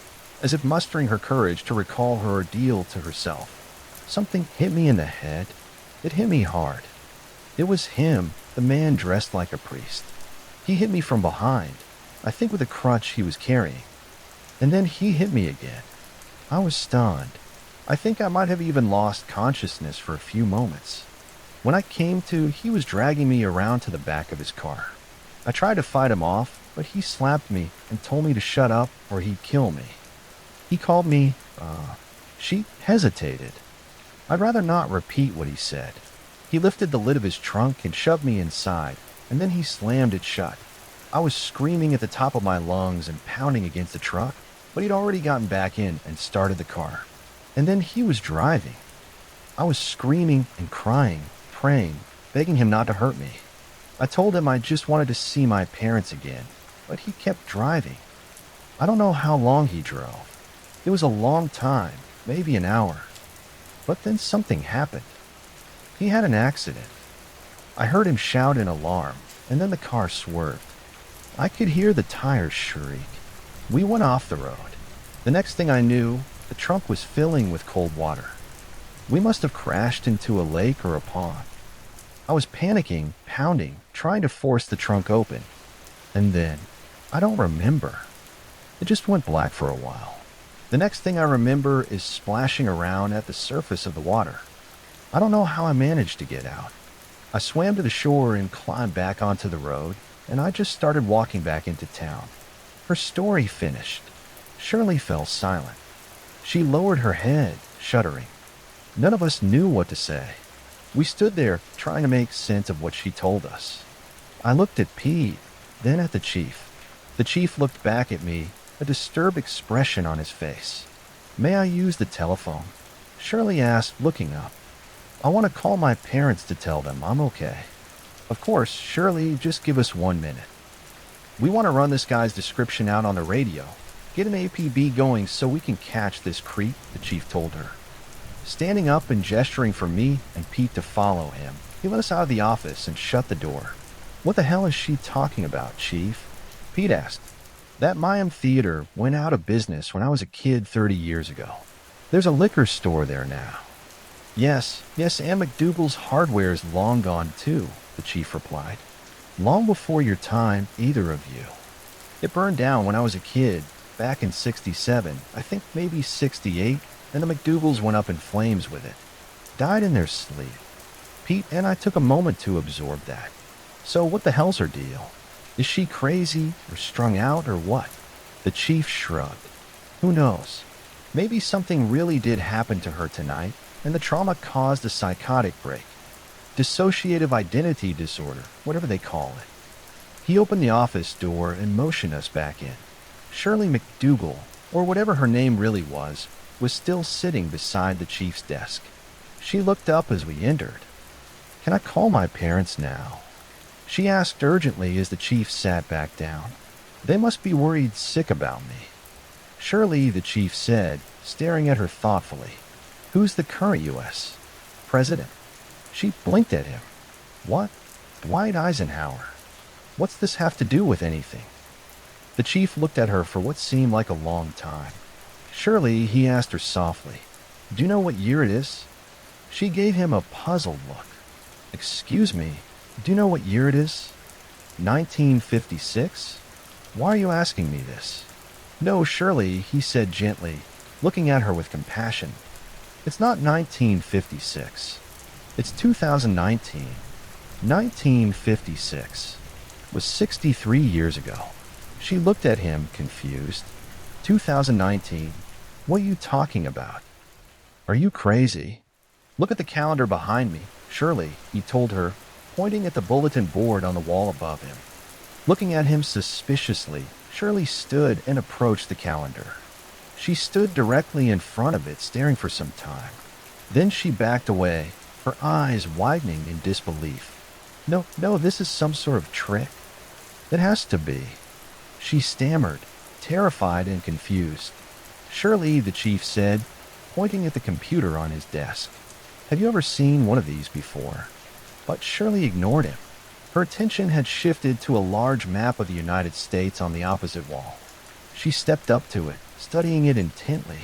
as if mustering her courage to recall her ordeal to herself. Something hit me in the head. It hit me hard. It was him, the man dressed like a priest. He hit me from behind, I think with a crutch he was carrying. And then he hit me again. I was stunned. I think I might have even lost consciousness for a few moments. When I came to, he was dragging me around to the back of his car. I tried to fight him off, but he slapped me and told me to shut up or he'd kill me. He called me, She hesitated. I'd rather not repeat what he said. He lifted the lid of his trunk and shoved me inside, and then he slammed it shut. I was screaming at the top of my lungs and pounding against the truck, but he'd already gotten back in and started the car. And then he was driving. I was screaming and crying, praying, begging him not to hurt me. I told him I just wanted to see my parents again, but he kept driving. I don't know how long he drove. It was a long time, maybe an hour. But then something happened. He had an accident. I heard him shout in alarm, and then the car swerved. I could hear the tires shriek. We went off the road. The next thing I knew, the trunk was filling with cold water. We must have crashed into a lake or a pond. I was panicking, pounding, trying to force the trunk open. And then, I don't remember. It just went black for a while. The next thing I remember is splashing around at the surface of the water. I don't know how I managed to get out. I swam to the shore and climbed back onto the road, and I just started walking back into town. Her story finished. Shirley fell silent. She lowered her head, shuddering. None of us knew what to say. We stood there, trying to make sense of what she told us. I looked at Pete, then at the chief. The chief looked back at me, a disturbed expression on his face. May I use the telephone? Shirley asked, looking up. I want to call my parents to tell them I'm okay. Of course, Shirley, just give us 1 minute. We want to run this guy's description out on the radio. Get an APB going so we can catch this creep, the chief told her. Standing up and gesturing for me and Pete to follow him, he let us out of the office and shut the door. What the hell is she talking about, Chief? Pete asked. That Mayim Theater went out of business when I was a kid 30 years ago. There's a liquor store there now. Yes, and McDougal's hardware is long gone too, the chief replied. Long before your time, either of you. It burned down when I was a kid, back in 67, I think maybe 68, and the McDougals went up in flames with it. Died in their sleep. Pete and I took a moment to absorb that. So what the hell's her deal? Is she crazy, or strung out, or what? The chief shrugged. Who knows? Maybe something really did happen to her tonight, and the trauma caused a psychotic break. Dissociative identity disorder, whatever they call it. He opened the office door and motioned us back in. Shirley McDougal, or whatever her name really was still sitting beside the chief's desk. She looked up as we entered. Can I call my parents now? She asked urgently as the chief sat back down. They must be worried sick about me. Shirley, the chief said, staring at her thoughtfully. Who's the current U.S. president? She blinked at him. What? Dwight Eisenhower. What's this have to do with anything? The chief looked at her for what seemed like a long time. Shirley, he asked her softly, do you know what year it is? She gave him a puzzled look. Excuse me, do you know what year it is? 1956? Why are you asking me this? No, Shirley, he said gently, looking at her with compassion. It's not 1956. It's 2019. 1956 was 63 years ago. She looked at him, confused. 2019? What are you talking about? Are you crazy? Look at the calendar behind me, Shirley, he told her, pointing at the bulletin board on the wall above him. Looking at him suspiciously, Shirley stood and approached the calendar. She stood directly in front of it, staring for some time. Then she backed away, her eyes widening in disbelief. No, this is some sort of trick. It has to be. She stammered, terrified and confused. Shirley, the chief said, pointing at the computer on his desk. Have you ever seen one of these before? But Shirley ignored him. Her attention had shifted to a large map of the United States on the opposite wall. She stepped up to it, studying it intently.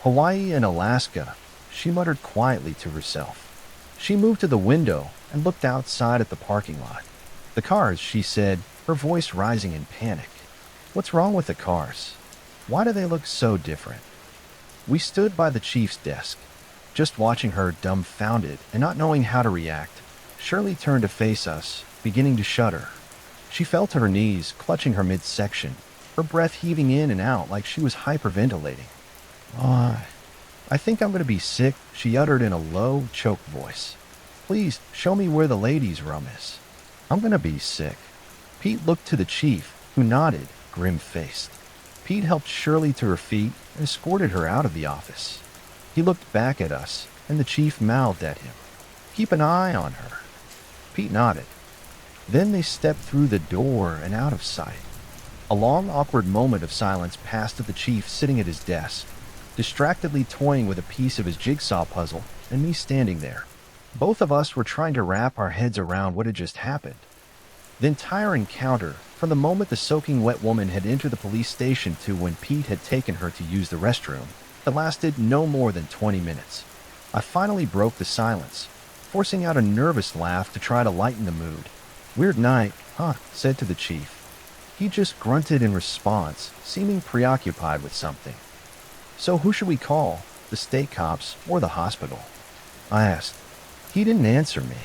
Hawaii and Alaska, she muttered quietly to herself. She moved to the window and looked outside at the parking lot. The cars, she said, her voice rising in panic. What's wrong with the cars? Why do they look so different? We stood by the chief's desk, just watching her dumbfounded and not knowing how to react. Shirley turned to face us, beginning to shudder. She fell to her knees, clutching her midsection, her breath heaving in and out like she was hyperventilating. I think I'm going to be sick, she uttered in a low, choked voice. Please, show me where the ladies' room is. I'm going to be sick. Pete looked to the chief, who nodded, grim-faced. Pete helped Shirley to her feet and escorted her out of the office. He looked back at us, and the chief mouthed at him. Keep an eye on her. Pete nodded. Then they stepped through the door and out of sight. A long, awkward moment of silence passed at the chief sitting at his desk, distractedly toying with a piece of his jigsaw puzzle, and me standing there. Both of us were trying to wrap our heads around what had just happened. The entire encounter, from the moment the soaking wet woman had entered the police station to when Pete had taken her to use the restroom, had lasted no more than 20 minutes. I finally broke the silence, forcing out a nervous laugh to try to lighten the mood. Weird night, huh? Said to the chief. He just grunted in response, seeming preoccupied with something. So who should we call? The state cops or the hospital? I asked. He didn't answer me.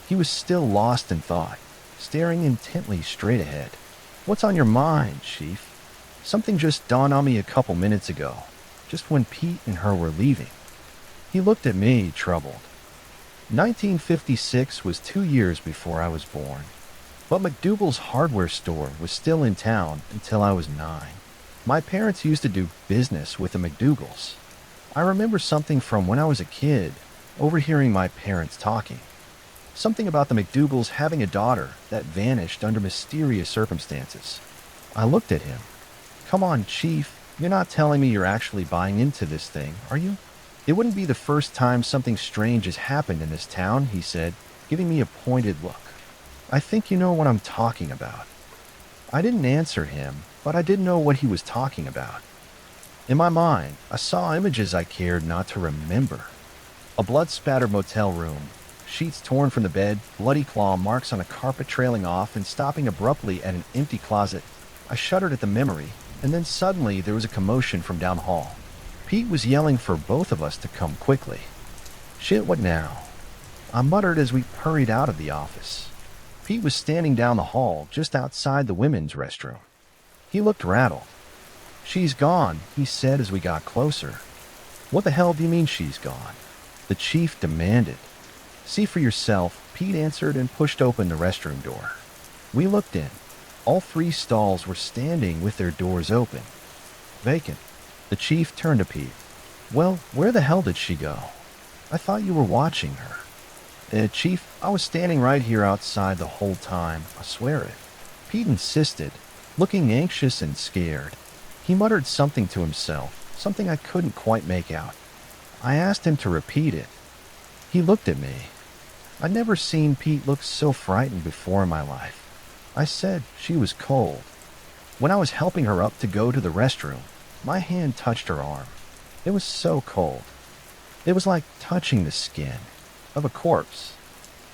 He was still lost in thought, staring intently straight ahead. What's on your mind, Chief? Something just dawned on me a couple minutes ago, just when Pete and her were leaving. He looked at me, troubled. 1956 was 2 years before I was born, but McDougal's hardware store was still in town until I was 9. My parents used to do business with the McDougals. I remember something from when I was a kid, overhearing my parents talking. Something about the McDougals having a daughter that vanished under mysterious circumstances. I looked at him. Come on, Chief, you're not telling me you're actually buying into this thing, are you? It wouldn't be the first time something strange has happened in this town, he said, giving me a pointed look. I think you know what I'm talking about. I didn't answer him, but I didn't know what he was talking about. In my mind, I saw images I cared not to remember. A blood-spattered motel room, sheets torn from the bed, bloody claw marks on a carpet trailing off and stopping abruptly at an empty closet. I shuddered at the memory, and then suddenly there was a commotion from down the hall. Pete was yelling for both of us to come quickly. Shit, what now? I muttered as we hurried out of the office. Pete was standing down the hall just outside the women's restroom. He looked rattled. "She's gone," he said as we got closer. "What the hell do you mean she's gone?" the chief demanded. "See for yourself," Pete answered and pushed open the restroom door. We looked in. All three stalls were standing with their doors open. Vacant. The chief turned to Pete. "Well, where the hell did she go? I thought you were watching her." Chief, I was standing right here outside the whole time, I swear it." Pete insisted, looking anxious and scared. He muttered something to himself, something I couldn't quite make out. I asked him to repeat it. He looked at me. I'd never seen Pete look so frightened before in my life. I said she was cold. When I was helping her up to go to the restroom, my hand touched her arm. It was so cold. It was like touching the skin of a corpse.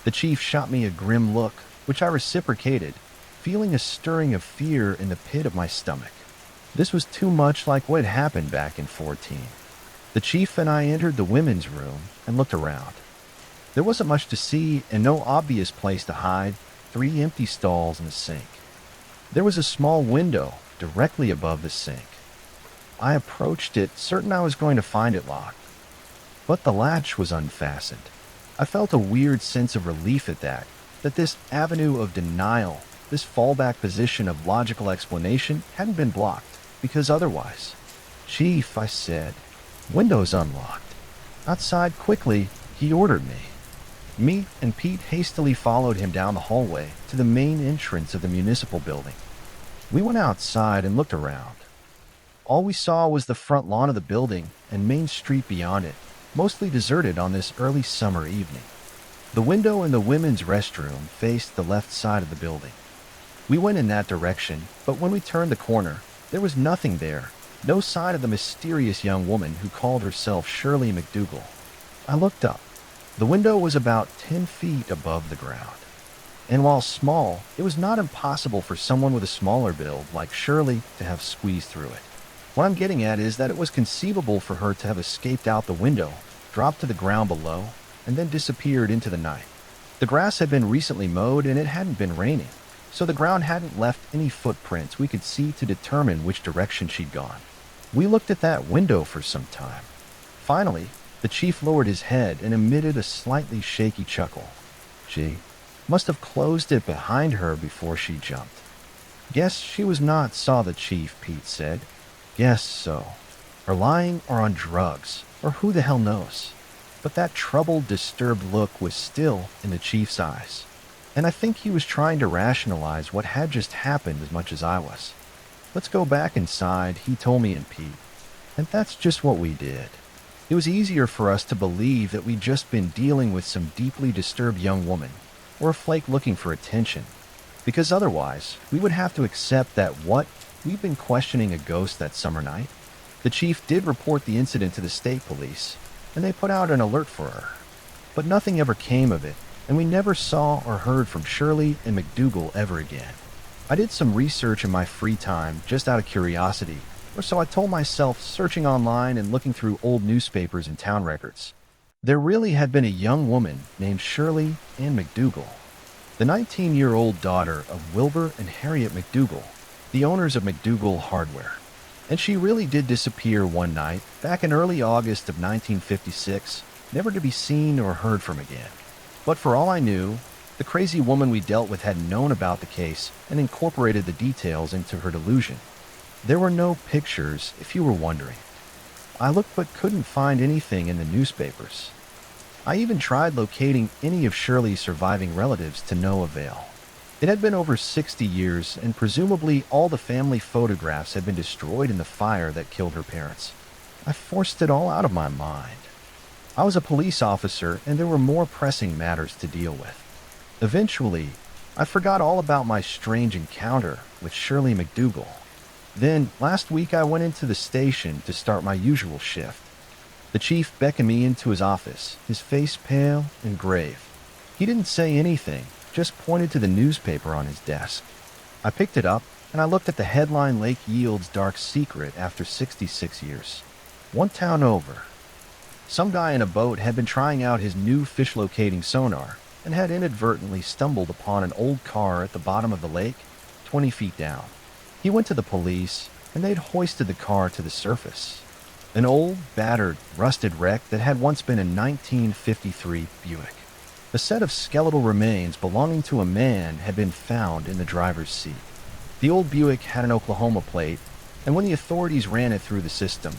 The chief shot me a grim look, which I reciprocated, feeling a stirring of fear in the pit of my stomach. This was too much like what had happened back in 14. The chief and I entered the women's room and looked around. There wasn't much to see and no obvious place to hide, 3 empty stalls and a sink. There was a small window directly above the sink. I approached it, certain I was going to find it locked. But the latch was unfastened. I felt a weird sense of relief at that this avenue of denial, this fallback position of logical explanation hadn't been blocked, because otherwise. "Chief," I said, "window's unlocked." Outside quickly, he ordered me. Me and Pete hastily followed him down the hallway to the main entrance of the municipal building. We went outside and looked around. All we saw was the front lawn of the building and Main Street beyond it, mostly deserted on this early summer evening. The window in the women's restroom faced the left side of the building. We went in that direction, but when we turned the corner, there was nothing there, no sign of the mysterious young woman who called herself Shirley McDougal. I looked up. The window was about 10 feet above the ground. And while small, it was not impossible for someone with a smaller build like Shirley to have squeezed through it. What I'm getting at is that it was conceivable for her to have escaped out the window, dropped to the ground below, and then disappeared into the night. The grass had been recently mowed and it hadn't been raining, so the ground hadn't left any footprints we could see to determine which direction she'd gone. We looked at that window for some time. Finally, the chief lowered his head and emitted a slightly shaky chuckle. She must have closed it behind her before she jumped. "Guess she was not," saw the chief, Pete said. "Guess so. Or lying or on drugs, or who the hell knows." But that troubled, disturbed look was still in the chief's eyes. And I think he was trying to rationalize what had just happened as much as I was. "Let's go back inside," he told me and Pete. And that's just what we did. It was easier for us to believe that we'd just been dealing with some deeply disturbed young woman, or a flake looking for attention, because otherwise we would have to accept that we've been questioning a ghost that summer night. The chief did report the incident to the state police, and they put out an alert for her. But nothing ever came of it, and we never saw or heard from Shirley and McDougal ever again. I did some research in my free time just out of curiosity, or so I told myself, searching online and looking through old newspapers and town records. There really had been a young woman named Shirley Ann McDougal, the 19-year-old daughter of Wilbur and Harriet McDougal, the owners of McDougal Hardware. And she really did disappear one night, back in early August of 1956, never to be seen or heard from again. But for all I knew, the crazy woman we dealt with had known about the case and incorporated the details into her delusion. There were no pictures, if you were wondering. I looked but couldn't find anything in the newspapers. I even tried locating any of Shirley's surviving relatives to no avail. It had been over 60 years, and presumably all the family photographs had been destroyed in the fire that killed her parents. I forced it all out of my mind. I was a police officer, and there were more pressing matters to deal with. Eventually, I forgot all about my strange encounter with Shirley McDougal. Then, last week I went into the station to start my usual shift. The chief beckoned me into his office, his face pale and grave. He didn't say anything, just pointed to the newspaper on his desk. I picked it up, and I looked at the headline Lake Yields Dark Secret after 66 years. One town over. Some guy in a boat had been trying out his new fish locating sonar and had inadvertently stumbled upon an old car at the bottom of the lake, 20 feet down. He went to the police, and they'd hoisted the car to the surface. An old, battered, rusted wreck that had once been a 1953 Buick. A set of skeletal remains belonging to a man had been found in the driver's seat. The old Buick had an Oklahoma plate, and when the authorities ran it through the system,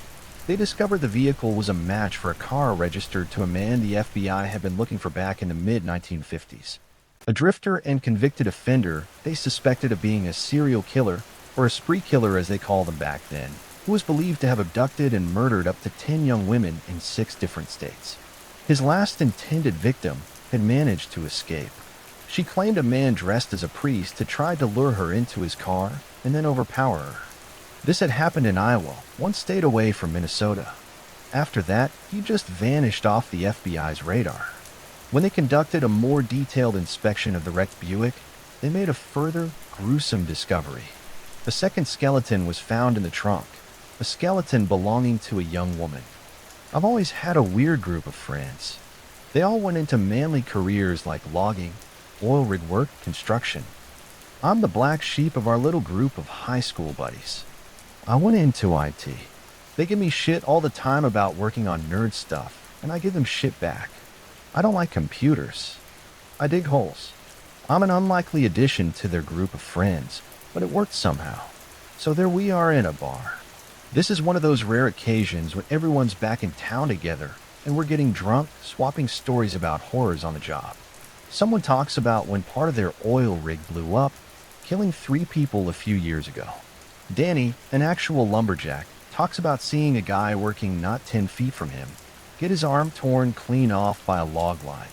they discovered the vehicle was a match for a car registered to a man the FBI had been looking for back in the mid-1950s. A drifter and convicted offender they suspected of being a serial killer, or a spree killer as they called them back then, who was believed to have abducted and murdered up to 10 young women in 6 different states. His last intended victim had managed to escape. She claimed a man dressed as a priest had tried to lure her into his car and then overpower her. This had happened in Iowa, one state away from Minnesota. After that, he just vanished off the FBI's radar. When they conducted a more detailed inspection of the wrecked Buick, they made a further gruesome discovery. The second skeleton was found in the trunk, a skeleton belonging to a young woman. I've always had a weird group of friends. They all went into manly careers like logging, oil rig work, construction. I'm the black sheep of our little group of high school buddies. I went into IT. They give me shit all the time about working on nerd stuff, and I give them shit back. I don't like computers. I dig holes. I'm an unlikely addition to their group of friends, but it worked somehow. So there we are in a bar. This is one of those rare occasions when everyone's back in town together, and we're getting drunk, swapping stories about horrors on the job. Someone talks about when part of their oil rig blew up, killing 3 people a few years ago. Danny, an actual lumberjack, talks about seeing a guy working not 10 feet from him get his arm torn clean off by a log line.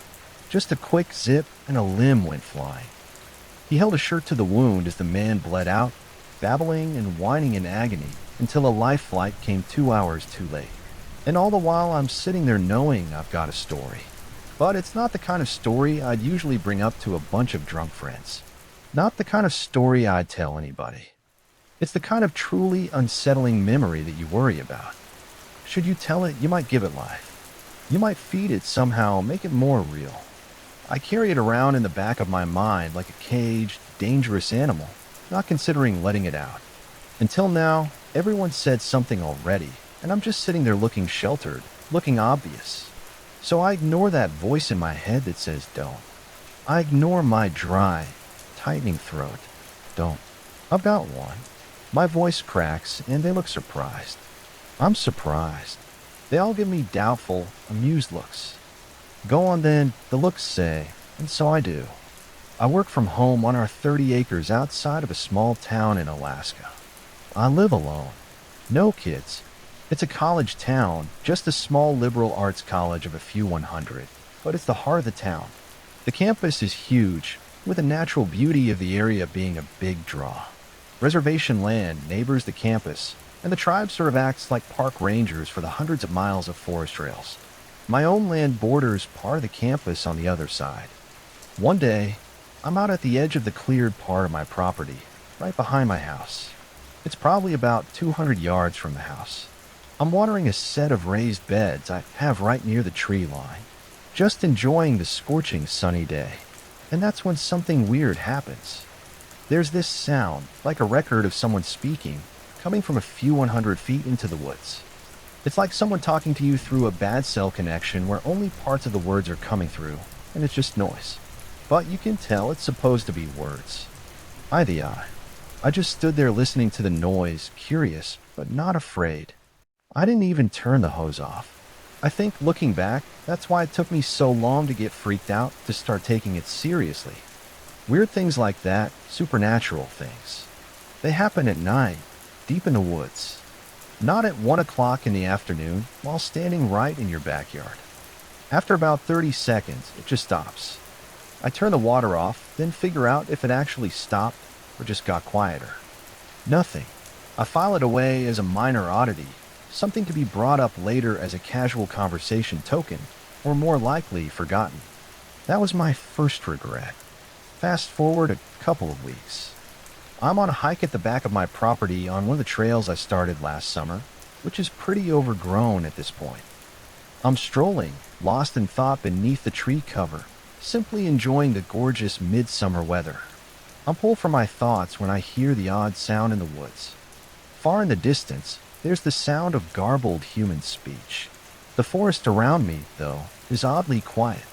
Just a quick zip and a limb went flying. He held a shirt to the wound as the man bled out, babbling and whining in agony until a life flight came 2 hours too late. And all the while I'm sitting there knowing I've got a story. But it's not the kind of story I'd usually bring up to a bunch of drunk friends. Not the kind of story I'd tell anybody. It's the kind of truly unsettling memory that you worry about. Should you tell it, you might give it life. You might feed it somehow, make it more real. I carry it around in the back of my mind like a caged, dangerous animal, not considering letting it out. Until now, everyone said something already, and I'm just sitting there looking sheltered, looking obvious. So I ignore that voice in my head that says don't. I ignore my dry, tightening throat. Don't. I've got one. My voice cracks, and they look surprised. I'm surprised. They all give me doubtful, amused looks. Go on then, the looks say, and so I do. I work from home on our 30 acres outside of a small town in Alaska. I live alone. No kids. It's a college town, just a small liberal arts college of a few 100, but it's the heart of the town. The campus is huge, with the natural beauty of the area being a big draw. Reservation land neighbors the campus, and the tribe sort of acts like park rangers for the hundreds of miles of forest trails. My own land borders part of the campus on the other side. One day, I'm out at the edge of the cleared part of my property, right behind my house. It's probably about 200 yards from the house. I'm watering a set of raised beds I have right near the tree line, just enjoying the scorching sunny day. And that's when something weird happens. There's this sound, like a record of someone speaking, coming from a few 100 feet into the woods. It's like someone talking to you through a bad cell connection where only parts of the words are coming through, and it's just noise. But you can tell it's supposed to be words. I just stood there listening to the noise, curious, but not afraid. I didn't even turn the hose off. I think, looking back, that's why it took me so long to get freaked out, to start taking it seriously. Weird things like that, supernatural things. They happen at night, deep in the woods. Not at 1 o'clock in the afternoon, while standing right in your backyard. After about 30 seconds, it just stops. I turn the water off, then figure out if it actually stopped or just got quieter. Nothing. I file it away as a minor oddity, something to be brought up later as a casual conversation token, or more likely forgotten. That was my first regret. Fast forward a couple of weeks. I'm on a hike at the back of my property on one of the trails I started last summer, which is pretty overgrown at this point. I'm strolling, lost in thought beneath the tree cover, simply enjoying the gorgeous midsummer weather. I'm pulled from my thoughts when I hear the odd sound in the woods. Far in the distance, there's the sound of garbled human speech. The forest around me, though, is oddly quiet.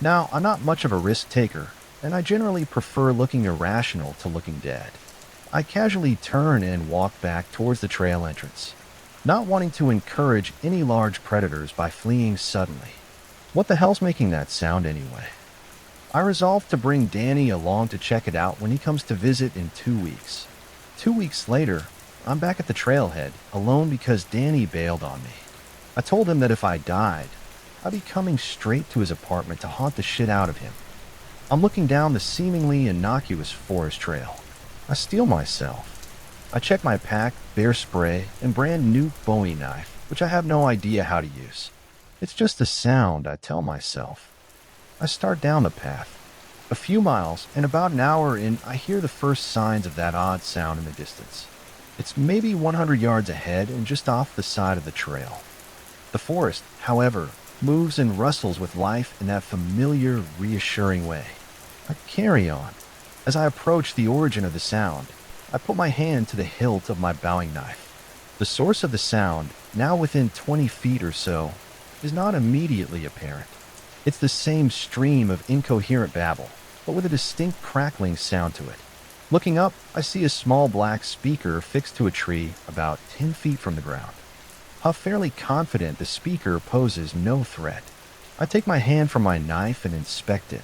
Now, I'm not much of a risk taker, and I generally prefer looking irrational to looking dead. I casually turn and walk back towards the trail entrance, not wanting to encourage any large predators by fleeing suddenly. What the hell's making that sound anyway? I resolve to bring Danny along to check it out when he comes to visit in 2 weeks. 2 weeks later, I'm back at the trailhead, alone because Danny bailed on me. I told him that if I died, I'd be coming straight to his apartment to haunt the shit out of him. I'm looking down the seemingly innocuous forest trail. I steel myself. I check my pack, bear spray, and brand new Bowie knife, which I have no idea how to use. It's just a sound, I tell myself. I start down the path. A few miles, and about an hour in, I hear the first signs of that odd sound in the distance. It's maybe 100 yards ahead and just off the side of the trail. The forest, however, moves and rustles with life in that familiar, reassuring way. I carry on. As I approach the origin of the sound, I put my hand to the hilt of my bowing knife. The source of the sound, now within 20 feet or so, is not immediately apparent. It's the same stream of incoherent babble, but with a distinct crackling sound to it. Looking up, I see a small black speaker fixed to a tree about 10 feet from the ground. I'm fairly confident the speaker poses no threat. I take my hand from my knife and inspect it.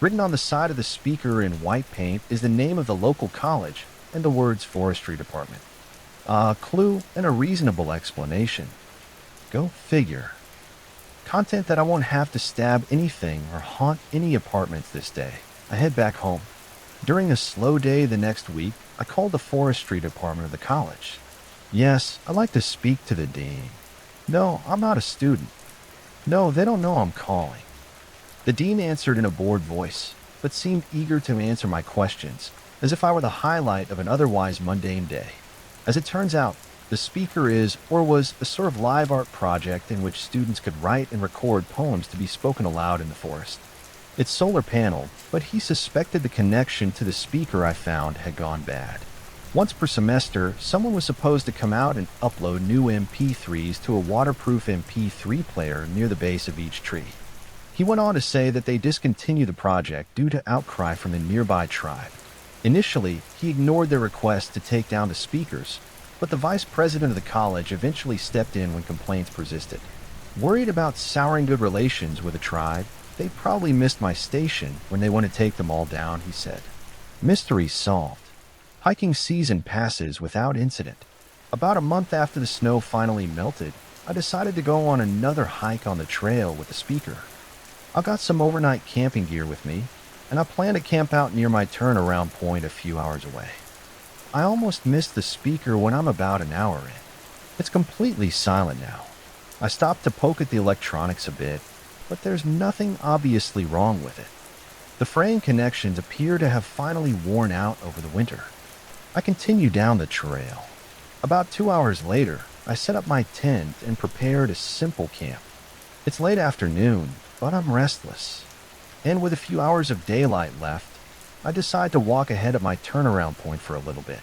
Written on the side of the speaker in white paint is the name of the local college and the words Forestry Department. A clue and a reasonable explanation. Go figure. Content that I won't have to stab anything or haunt any apartments this day. I head back home. During a slow day the next week, I called the Forestry Department of the college. Yes, I'd like to speak to the dean. No, I'm not a student. No, they don't know I'm calling. The dean answered in a bored voice, but seemed eager to answer my questions, as if I were the highlight of an otherwise mundane day. As it turns out, the speaker is, or was, a sort of live art project in which students could write and record poems to be spoken aloud in the forest. It's solar paneled, but he suspected the connection to the speaker I found had gone bad. Once per semester, someone was supposed to come out and upload new MP3s to a waterproof MP3 player near the base of each tree. He went on to say that they discontinued the project due to outcry from the nearby tribe. Initially, he ignored their request to take down the speakers, but the vice president of the college eventually stepped in when complaints persisted. Worried about souring good relations with the tribe, they probably missed my station when they want to take them all down, he said. Mystery solved. Hiking season passes without incident. About a month after the snow finally melted, I decided to go on another hike on the trail with the speaker. I got some overnight camping gear with me, and I plan to camp out near my turnaround point a few hours away. I almost missed the speaker when I'm about an hour in. It's completely silent now. I stopped to poke at the electronics a bit, but there's nothing obviously wrong with it. The fraying connections appear to have finally worn out over the winter. I continue down the trail. About 2 hours later, I set up my tent and prepared a simple camp. It's late afternoon, but I'm restless. And with a few hours of daylight left, I decide to walk ahead of my turnaround point for a little bit.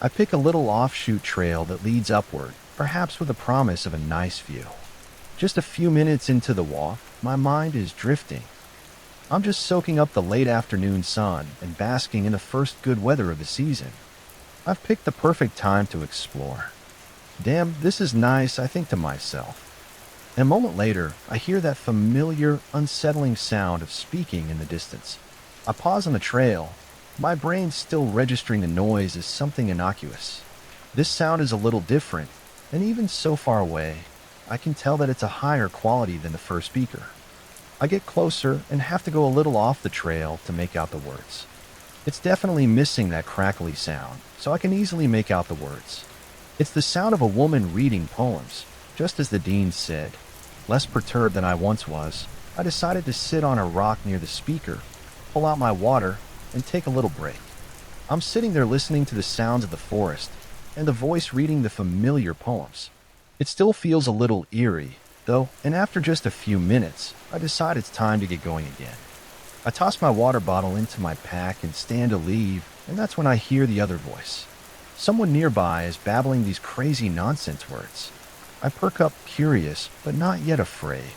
I pick a little offshoot trail that leads upward, perhaps with a promise of a nice view. Just a few minutes into the walk, my mind is drifting. I'm just soaking up the late afternoon sun and basking in the first good weather of the season. I've picked the perfect time to explore. Damn, this is nice, I think to myself. And a moment later, I hear that familiar, unsettling sound of speaking in the distance. I pause on the trail, my brain still registering the noise as something innocuous. This sound is a little different, and even so far away, I can tell that it's a higher quality than the first speaker. I get closer and have to go a little off the trail to make out the words. It's definitely missing that crackly sound, so I can easily make out the words. It's the sound of a woman reading poems, just as the dean said. Less perturbed than I once was, I decided to sit on a rock near the speaker, pull out my water, and take a little break. I'm sitting there listening to the sounds of the forest, and the voice reading the familiar poems. It still feels a little eerie, though, and after just a few minutes, I decide it's time to get going again. I toss my water bottle into my pack and stand to leave, and that's when I hear the other voice. Someone nearby is babbling these crazy nonsense words. I perk up, curious, but not yet afraid.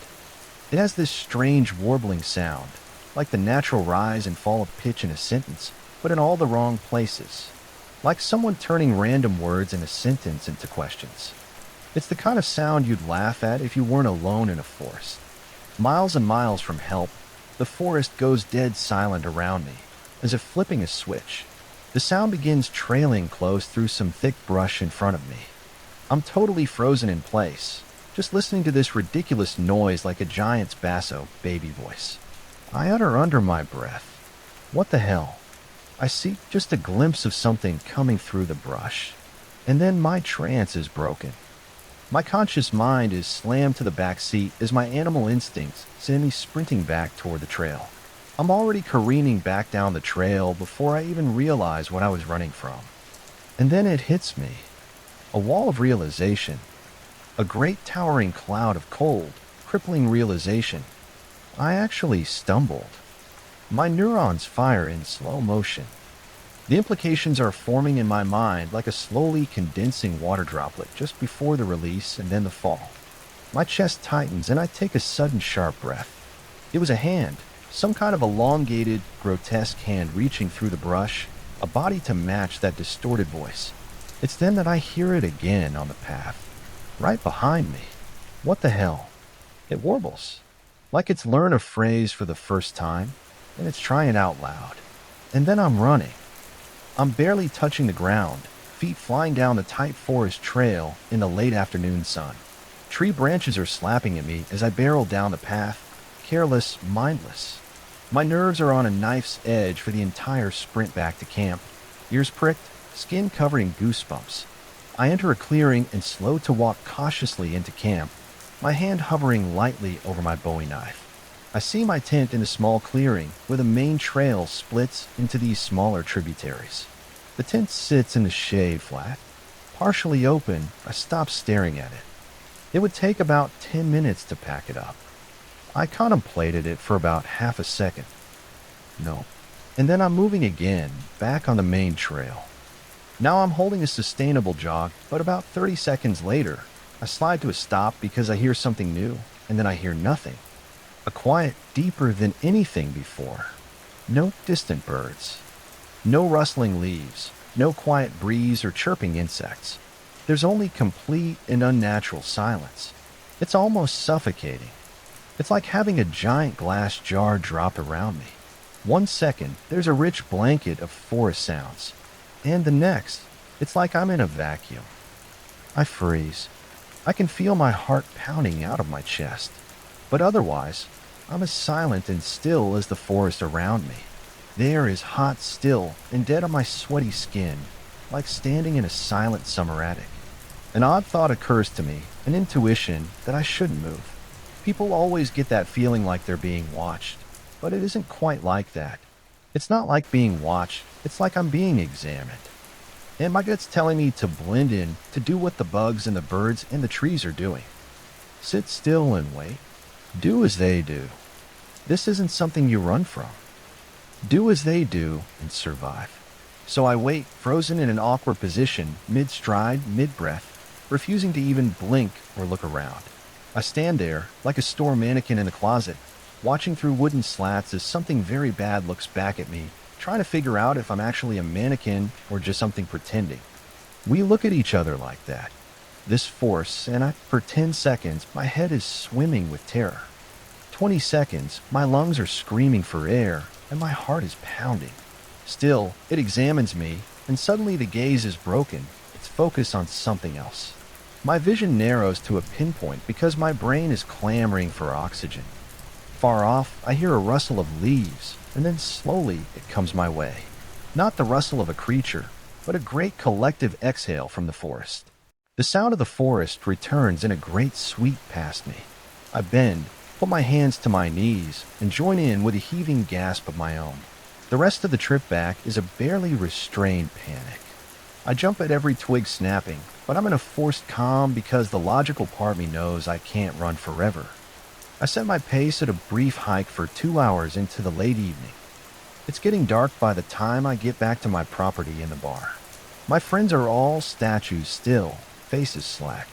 It has this strange warbling sound, like the natural rise and fall of pitch in a sentence, but in all the wrong places. Like someone turning random words in a sentence into questions. It's the kind of sound you'd laugh at if you weren't alone in a forest. Miles and miles from help, the forest goes dead silent around me, as if flipping a switch. The sound begins trailing close through some thick brush in front of me. I'm totally frozen in place, just listening to this ridiculous noise like a giant's basso baby voice. I utter under my breath, "What the hell?" I see just a glimpse of something coming through the brush, and then my trance is broken. My conscious mind is slammed to the back seat as my animal instincts send me sprinting back toward the trail. I'm already careening back down the trail before I even realize what I was running from. And then it hits me. A wall of realization. A great towering cloud of cold, crippling realization. I actually stumbled. My neurons fire in slow motion. The implications are forming in my mind like a slowly condensing water droplet just before the release and then the fall. My chest tightens and I take a sudden sharp breath. It was a hand, some kind of elongated, grotesque hand reaching through the brush, a body to match that distorted voice. It's then that I hear it again on the path, right behind me. What the hell? It warbles, like it's learned a phrase for the first time, and it's trying out loud. And then I'm running. I'm barely touching the ground, feet flying down the tight forest trail in the late afternoon sun. Tree branches are slapping at me as I barrel down the path, careless, mindless. My nerves are on a knife's edge for the entire sprint back to camp. Ears pricked, skin covered in goosebumps. I enter a clearing and slow to walk cautiously into camp, my hand hovering lightly over my Bowie knife. I see my tent in a small clearing where the main trail splits into these smaller tributaries. The tent sits in the shade flat. Partially open, I stop staring at it. It would take about 10 minutes to pack it up. I contemplated it for about half a second. No. And then I'm moving again, back on the main trail. Now I'm holding a sustainable jog, but about 30 seconds later, I slide to a stop because I hear something new, and then I hear nothing. A quiet deeper than anything before. No distant birds. No rustling leaves. No quiet breeze or chirping insects. There's only complete and unnatural silence. It's almost suffocating. It's like having a giant glass jar drop around me. 1 second, there's a rich blanket of forest sounds. And the next, it's like I'm in a vacuum. I freeze. I can feel my heart pounding out of my chest. But otherwise, I'm as silent and still as the forest around me. The air is hot still and dead on my sweaty skin, like standing in a silent summer attic. An odd thought occurs to me, an intuition that I shouldn't move. People always get that feeling like they're being watched, but it isn't quite like that. It's not like being watched, it's like I'm being examined. And my gut's telling me to blend in, to do what the bugs and the birds and the trees are doing. Sit still and wait. Do as they do. This isn't something you run from. Do as they do and survive. So I wait, frozen in an awkward position, mid-stride, mid-breath, refusing to even blink or look around. I stand there, like a store mannequin in a closet, watching through wooden slats as something very bad looks back at me, trying to figure out if I'm actually a mannequin or just something pretending. We look at each other like that. This force, and for 10 seconds, my head is swimming with terror. 20 seconds, my lungs are screaming for air, and my heart is pounding. Still, it examines me, and suddenly the gaze is broken, its focus on something else. My vision narrows to a pinpoint because my brain is clamoring for oxygen. Far off, I hear a rustle of leaves, and then slowly it comes my way. Not the rustle of a creature, but a great collective exhale from the forest. The sound of the forest returns in a great sweep past me. I bend, put my hands to my knees, and join in with a heaving gasp of my own. The rest of the trip back is a barely restrained panic. I jump at every twig snapping, but I'm in a forced calm because the logical part of me knows I can't run forever. I set my pace at a brief hike for 2 hours into the late evening. It's getting dark by the time I get back to my property in the bar. My friends are all statues still, faces slack.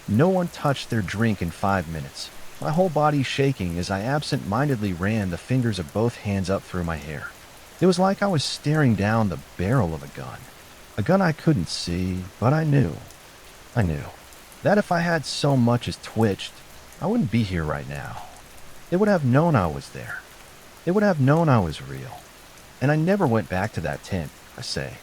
No one touched their drink in 5 minutes. My whole body shaking as I absent-mindedly ran the fingers of both hands up through my hair. It was like I was staring down the barrel of a gun. A gun I couldn't see, but I knew. I knew that if I had so much as twitched, I wouldn't be here right now. They would have known I was there. They would have known I was real. And I never went back to that tent, I say,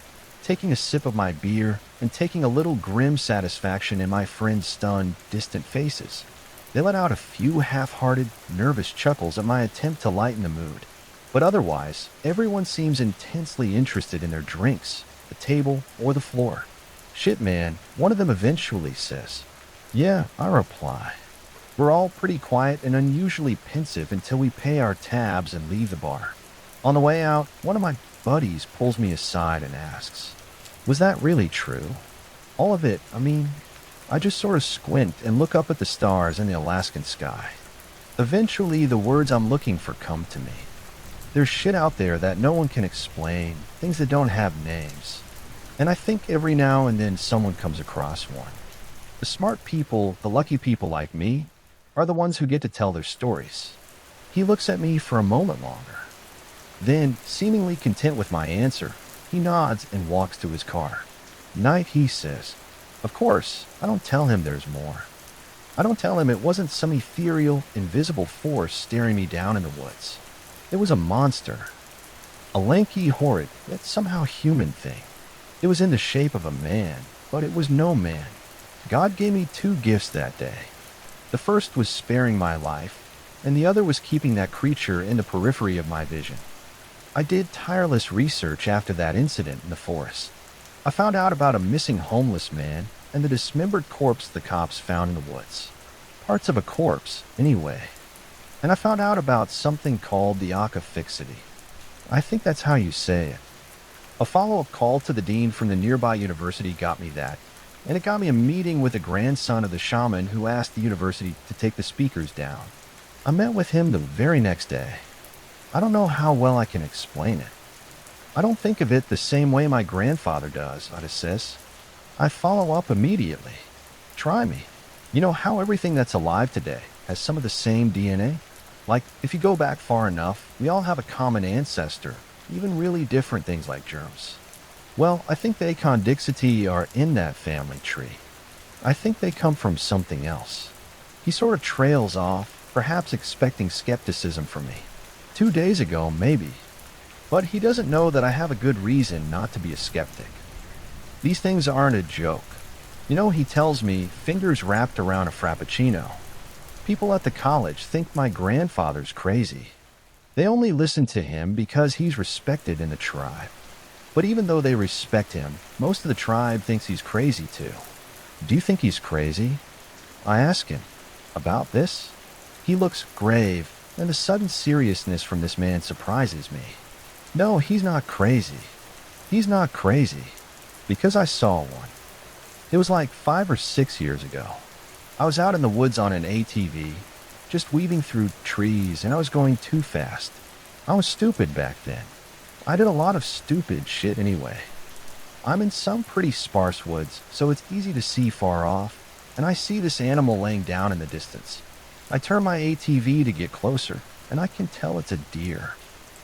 taking a sip of my beer and taking a little grim satisfaction in my friends' stunned, distant faces. They let out a few half-hearted, nervous chuckles at my attempt to lighten the mood. But otherwise, everyone seems intensely interested in their drinks, the table, or the floor. Shit, man, one of them eventually says. Yeah, I reply. We're all pretty quiet and unusually pensive until we pay our tabs and leave the bar. On the way out, one of my buddies pulls me aside and asks, was that really true? All of it, I mean, I just sort of squint and look up at the stars in the Alaskan sky. Eventually, the words I'm looking for come to me. There's shit out there that no one can explain, things that don't have names. And I think every now and then someone comes across one. The smart people, the lucky people like me, are the ones who get to tell their stories. He looks at me for a moment longer. Then, seemingly content with my answer, he nods and walks to his car. Night, he says. Of course, I don't tell him there's more. I don't tell him it wasn't some ethereal, invisible force staring me down in the woods. It was a monster. A lanky, horrid, yet somehow human thing. It was in the shape of a man, but it was no man. God gave me two gifts that day. The first was sparing my life, and the other was keeping that creature in the periphery of my vision. I did tireless research after that incident in the forest. I found out about a missing homeless man and the dismembered corpse the cops found in the woods. Parts of a corpse, anyway. And I found out about something called the Akafixity. I think that's how you say it. A follow-up call to the dean from the nearby university got me that, and it got me a meeting with the grandson of the shaman who asked the university to take the speakers down. I met with him the very next day. I don't know how well I can explain it. I don't think of it the same way my grandfather does, I says. I follow up immediately. Try me. You know how everything that's alive today has some of the same DNA? Like, if you go back far enough, we all have a common ancestor, even really different things like germs. Well, I think the Akondixity are in that family tree. I think they come from something else. He sort of trails off, perhaps expecting skepticism from me. 2 days ago, maybe. But he doesn't know that I have a good reason not to be a skeptic. These things aren't a joke. You know, he tells me, fingers wrapped around a frappuccino. People at the college think my grandfather's crazy. They only listen to him because he's respected in the tribe. But even though they respect him, most of the tribe thinks he's crazy too. Do you think he's crazy? I ask him. About this? He looks grave, and the sudden seriousness from this man surprises me. No, he's not crazy. He's not crazy. Because I saw one. It was like 5 or 6 years ago. I was out in the woods on an ATV, just weaving through trees, and I was going too fast. I was stupid back then. I did a lot of stupid shit anyway. I'm in some pretty sparse woods, so it's easy to see far off, and I see this animal laying down in the distance. I turn my ATV to get closer, and I can tell it's a deer.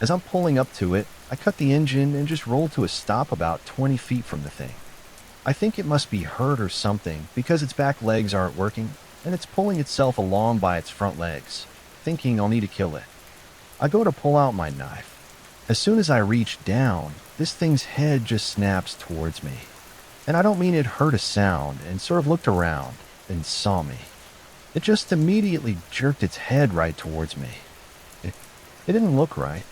As I'm pulling up to it, I cut the engine and just roll to a stop about 20 feet from the thing. I think it must be hurt or something because its back legs aren't working, and it's pulling itself along by its front legs, thinking I'll need to kill it. I go to pull out my knife. As soon as I reach down, this thing's head just snaps towards me. And I don't mean it heard a sound and sort of looked around and saw me. It just immediately jerked its head right towards me. It didn't look right.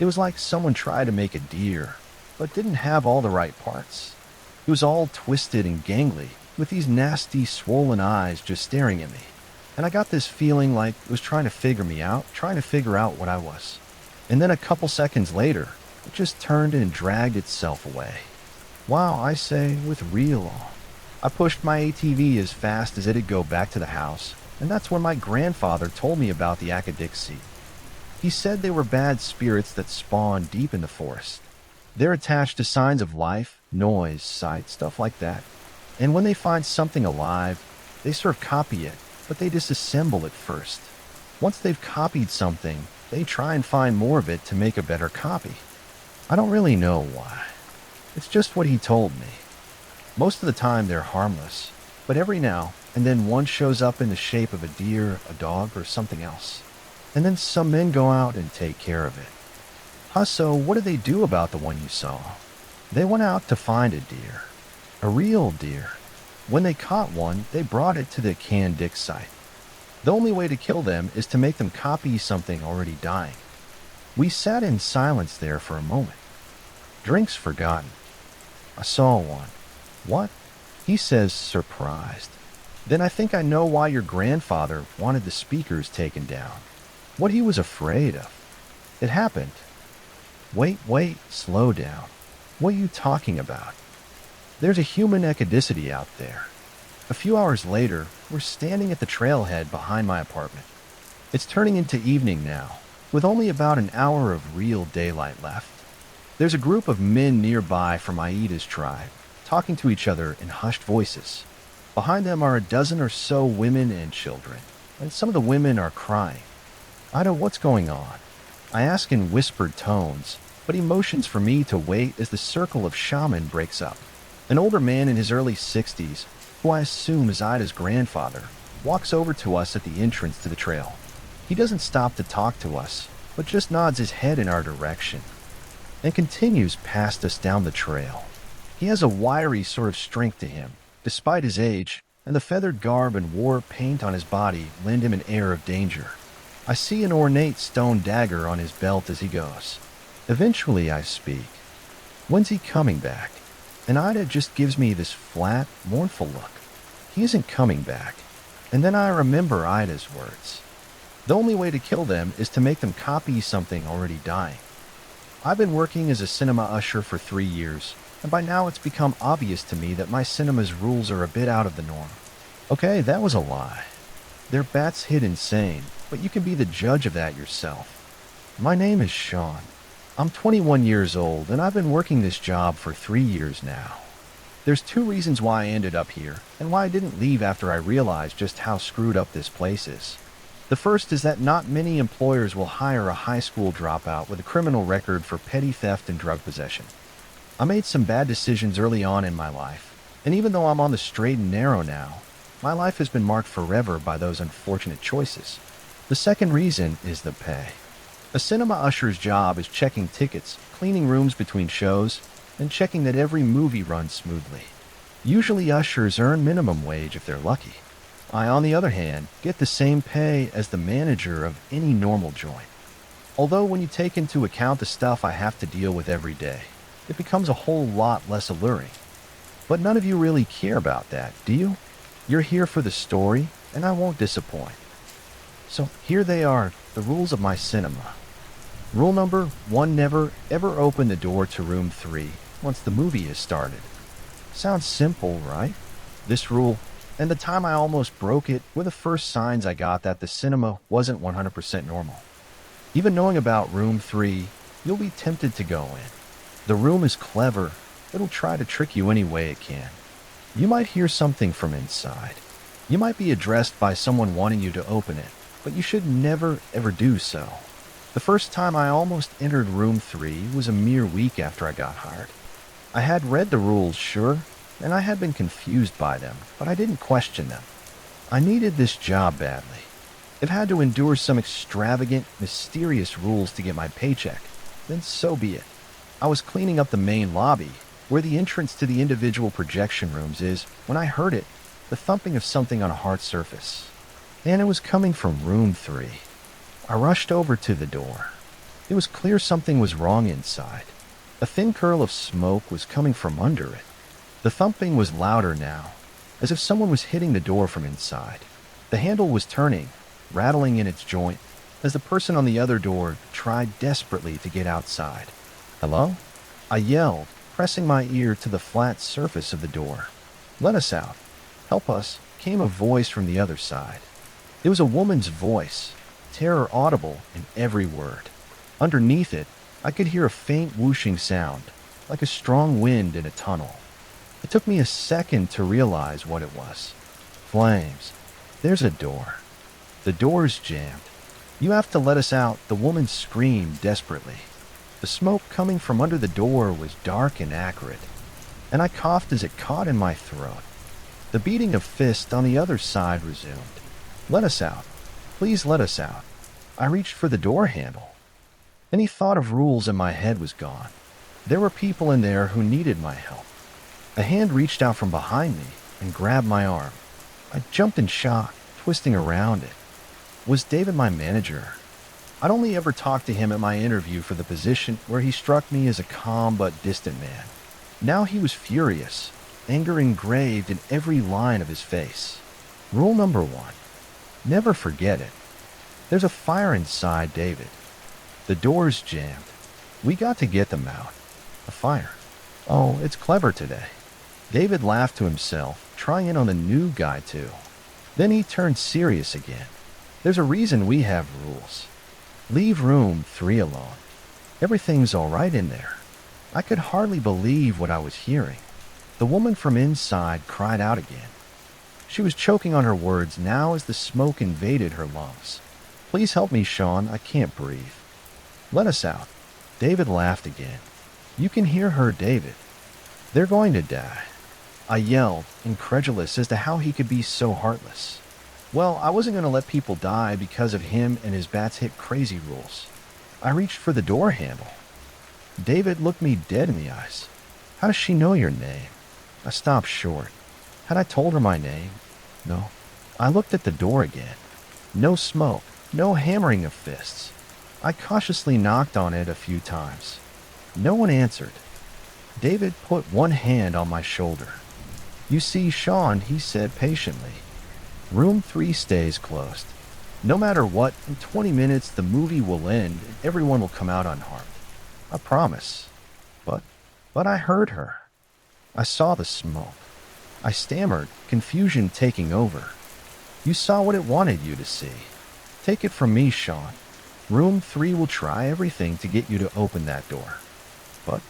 It was like someone tried to make a deer, but didn't have all the right parts. It was all twisted and gangly, with these nasty, swollen eyes just staring at me. And I got this feeling like it was trying to figure me out, trying to figure out what I was. And then a couple seconds later, it just turned and dragged itself away. Wow, I say, with real awe. I pushed my ATV as fast as it'd go back to the house, and that's when my grandfather told me about the Akadixi. He said they were bad spirits that spawned deep in the forest. They're attached to signs of life, noise, sight, stuff like that. And when they find something alive, they sort of copy it, but they disassemble it first. Once they've copied something, they try and find more of it to make a better copy. I don't really know why. It's just what he told me. Most of the time they're harmless, but every now and then one shows up in the shape of a deer, a dog, or something else. And then some men go out and take care of it. Huh, so what did they do about the one you saw? They went out to find a deer. A real deer. When they caught one, they brought it to the canned dick site. The only way to kill them is to make them copy something already dying. We sat in silence there for a moment. Drinks forgotten. I saw one. What? He says, surprised. Then I think I know why your grandfather wanted the speakers taken down. What he was afraid of. It happened. Wait, slow down. What are you talking about? There's a human ecodicity out there. A few hours later, we're standing at the trailhead behind my apartment. It's turning into evening now, with only about an hour of real daylight left. There's a group of men nearby from Aida's tribe, talking to each other in hushed voices. Behind them are a dozen or so women and children, and some of the women are crying. Ida, what's going on? I ask in whispered tones, but he motions for me to wait as the circle of shaman breaks up. An older man in his early 60s, who I assume is Ida's grandfather, walks over to us at the entrance to the trail. He doesn't stop to talk to us, but just nods his head in our direction, and continues past us down the trail. He has a wiry sort of strength to him, despite his age, and the feathered garb and war paint on his body lend him an air of danger. I see an ornate stone dagger on his belt as he goes. Eventually I speak. When's he coming back? And Ida just gives me this flat, mournful look. He isn't coming back. And then I remember Ida's words. The only way to kill them is to make them copy something already dying. I've been working as a cinema usher for 3 years, and by now it's become obvious to me that my cinema's rules are a bit out of the norm. Okay, that was a lie. They're bats hit insane, but you can be the judge of that yourself. My name is Sean. I'm 21 years old, and I've been working this job for 3 years now. There's 2 reasons why I ended up here, and why I didn't leave after I realized just how screwed up this place is. The first is that not many employers will hire a high school dropout with a criminal record for petty theft and drug possession. I made some bad decisions early on in my life, and even though I'm on the straight and narrow now, my life has been marked forever by those unfortunate choices. The second reason is the pay. A cinema usher's job is checking tickets, cleaning rooms between shows, and checking that every movie runs smoothly. Usually ushers earn minimum wage if they're lucky. I, on the other hand, get the same pay as the manager of any normal joint. Although when you take into account the stuff I have to deal with every day, it becomes a whole lot less alluring. But none of you really care about that, do you? You're here for the story, and I won't disappoint. So here they are, the rules of my cinema. Rule number 1, never ever open the door to room 3 once the movie has started. Sounds simple, right? This rule, and the time I almost broke it, were the first signs I got that the cinema wasn't 100% normal. Even knowing about room 3, you'll be tempted to go in. The room is clever. It'll try to trick you any way it can. You might hear something from inside. You might be addressed by someone wanting you to open it, but you should never ever do so. The first time I almost entered room 3 was a mere week after I got hired. I had read the rules, sure, and I had been confused by them, but I didn't question them. I needed this job badly. If I had to endure some extravagant, mysterious rules to get my paycheck, then so be it. I was cleaning up the main lobby, where the entrance to the individual projection rooms is, when I heard it, the thumping of something on a hard surface. And it was coming from room 3. I rushed over to the door. It was clear something was wrong inside. A thin curl of smoke was coming from under it. The thumping was louder now, as if someone was hitting the door from inside. The handle was turning, rattling in its joint, as the person on the other door tried desperately to get outside. Hello? I yelled, pressing my ear to the flat surface of the door. Let us out. Help us, came a voice from the other side. It was a woman's voice, terror audible in every word. Underneath it, I could hear a faint whooshing sound, like a strong wind in a tunnel. It took me a second to realize what it was. Flames. There's a door. The door's jammed. You have to let us out, the woman screamed desperately. The smoke coming from under the door was dark and acrid, and I coughed as it caught in my throat. The beating of fists on the other side resumed. Let us out. Please let us out. I reached for the door handle. Any thought of rules in my head was gone. There were people in there who needed my help. A hand reached out from behind me and grabbed my arm. I jumped in shock, twisting around it. Was David my manager? I'd only ever talked to him at my interview for the position, where he struck me as a calm but distant man. Now he was furious, anger engraved in every line of his face. Rule number 1. Never forget it. There's a fire inside David. The door's jammed. We got to get them out. A fire. Oh, it's clever today. David laughed to himself, trying it on the new guy too. Then he turned serious again. There's a reason we have rules. Leave room 3 alone. Everything's all right in there. I could hardly believe what I was hearing. The woman from inside cried out again. She was choking on her words now as the smoke invaded her lungs. Please help me, Sean. I can't breathe. Let us out. David laughed again. You can hear her, David. They're going to die. I yelled, incredulous as to how he could be so heartless. Well, I wasn't going to let people die because of him and his bats hit crazy rules. I reached for the door handle. David looked me dead in the eyes. How does she know your name? I stopped short. Had I told her my name? No. I looked at the door again. No smoke, no hammering of fists. I cautiously knocked on it a few times. No one answered. David put one hand on my shoulder. You see, Sean, he said patiently. Room 3 stays closed. No matter what, in 20 minutes the movie will end and everyone will come out unharmed. I promise. But I heard her. I saw the smoke. I stammered, confusion taking over. You saw what it wanted you to see. Take it from me, Sean. Room 3 will try everything to get you to open that door. But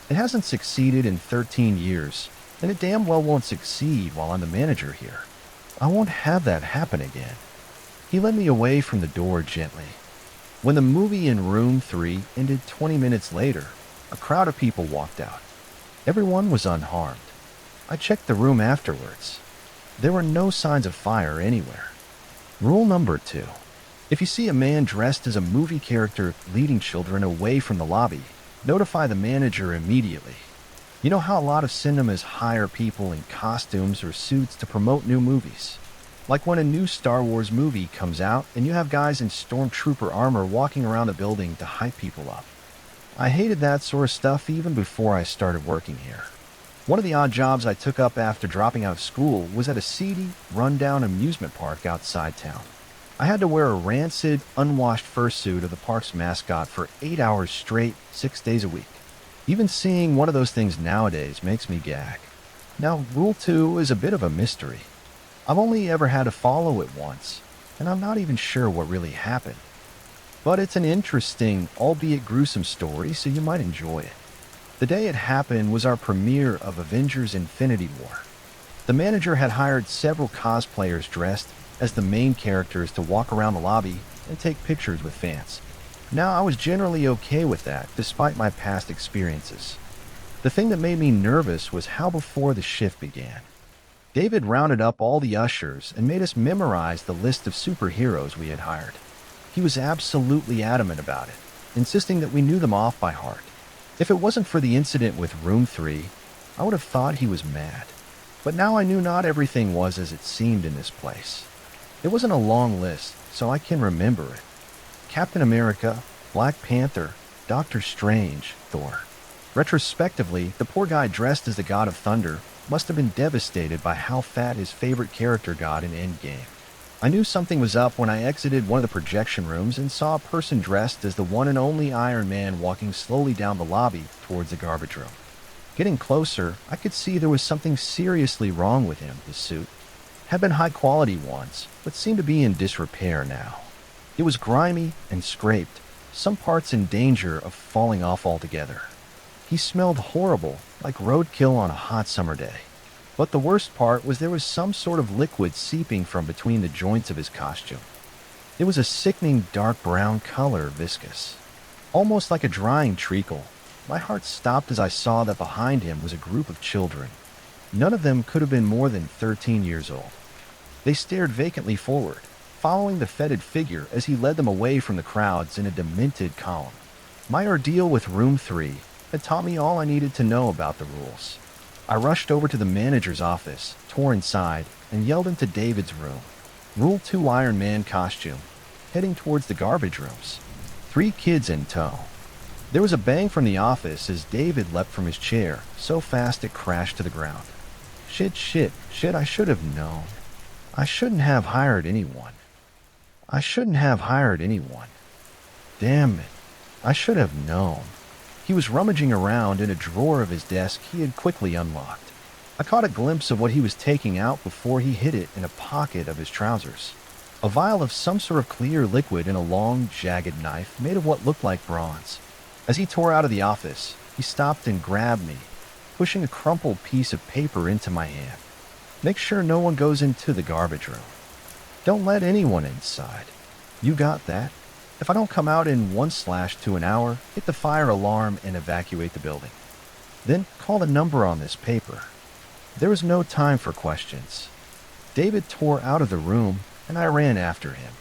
it hasn't succeeded in 13 years, and it damn well won't succeed while I'm the manager here. I won't have that happen again. He led me away from the door gently. When the movie in Room 3 ended 20 minutes later, a crowd of people walked out. Everyone was unharmed. I checked the room afterwards. There were no signs of fire anywhere. Rule number 2. If you see a man dressed as a movie character leading children away from the lobby, notify the manager immediately. You know how a lot of cinemas hire people in costumes or suits to promote new movies? Like when a new Star Wars movie comes out and you have guys in stormtrooper armor walking around the building to hype people up. I hated that sort of stuff even before I started working here. One of the odd jobs I took up after dropping out of school was at a seedy, run-down amusement park outside town. I had to wear a rancid, unwashed fursuit of the park's mascot for 8 hours straight, 6 days a week. Even seeing one of those things nowadays makes me gag. Now, Rule 2 is a bit of a mystery. I've only ever had to follow it once, and I'm not even sure what really happened. But it's an interesting, albeit gruesome story, so you might enjoy it. The day it happened was our premiere of Avengers Infinity War. The manager had hired several cosplayers dressed as the main characters to walk around the lobby and take pictures with fans. Now, I was generally okay with that, despite my past experiences. The thing that made me nervous was how before the shift began. David rounded up all the ushers and made us memorize the list of superheroes we had hired. He was absolutely adamant about it, insisting that we knew them off by heart. If it wasn't for the incident with Room 3, I would have thought he was mad. But now I knew not everything was as it seemed in this place. It wasn't a long list, so I can remember it. Captain America, Black Panther, Doctor Strange, Thor. Retrospectively, the poor guy dressed as the God of Thunder must have been devastated by how fat his favorite character got in Endgame. I knew something was up when I exited one of the projection rooms and saw a person dressed as the one and only Iron Man walking slowly down the lobby towards the garbage room. Getting closer, I could see there was something seriously wrong with him. His suit had been high quality once, but seemed to be in disrepair now. It was grimy and scraped, some parts in danger of falling off altogether. He smelled horrible, like roadkill on a hot summer day. But the worst part was there was some sort of liquid seeping from between the joints of his costume. It was a sickening dark brown color, viscous, almost like a drying treacle. My heart stopped as I saw that behind him was a group of children. None of them could have been more than 13 years old. They stared vacantly forward, following the fetid figure as he led them away from the crowds in a demented column. My ordeal with Room 3 had taught me all I needed to know about the rules. I rushed over to the manager's office, tore inside, and yelled into David's room. Rule 2 Iron Man costume, heading towards the garbage rooms. 3 kids in tow. There was a bang from the office as David leapt from his chair, so fast it crashed to the ground. Shit, I should have known. I shouldn't have hired anyone. Damn it. I should have known. He was rummaging around in a drawer of his desk he had quickly unlocked. I caught a glimpse of what he was taking out before he hid it in a pocket of his trousers. A vial of some sort of clear liquid and a long, jagged knife made of what looked like bronze. As he tore out of the office, he stopped and grabbed me, pushing a crumpled piece of paper into my hand. Make sure no one goes into the garbage room. Don't let anyone inside. You got that? If I don't come out in 1/2 an hour, hit the fire alarm and evacuate the building. Then call the number on this paper. There was no time for questions. David tore out of the room, and I ran after him.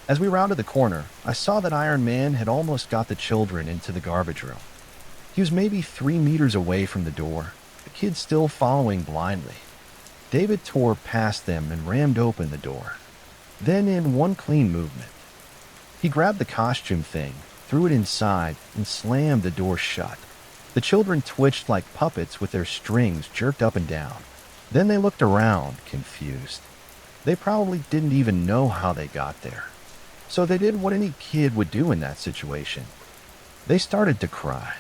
As we rounded the corner, I saw that Iron Man had almost got the children into the garbage room. He was maybe 3 meters away from the door, the kids still following blindly. David tore past them and rammed open the door. Then, in one clean movement, he grabbed the costume thing, threw it inside, and slammed the door shut. The children twitched like puppets with their strings jerked up and down. Then they looked around, confused. They probably didn't even know how they got there. So they did what any kid would do in that situation. They started to cry.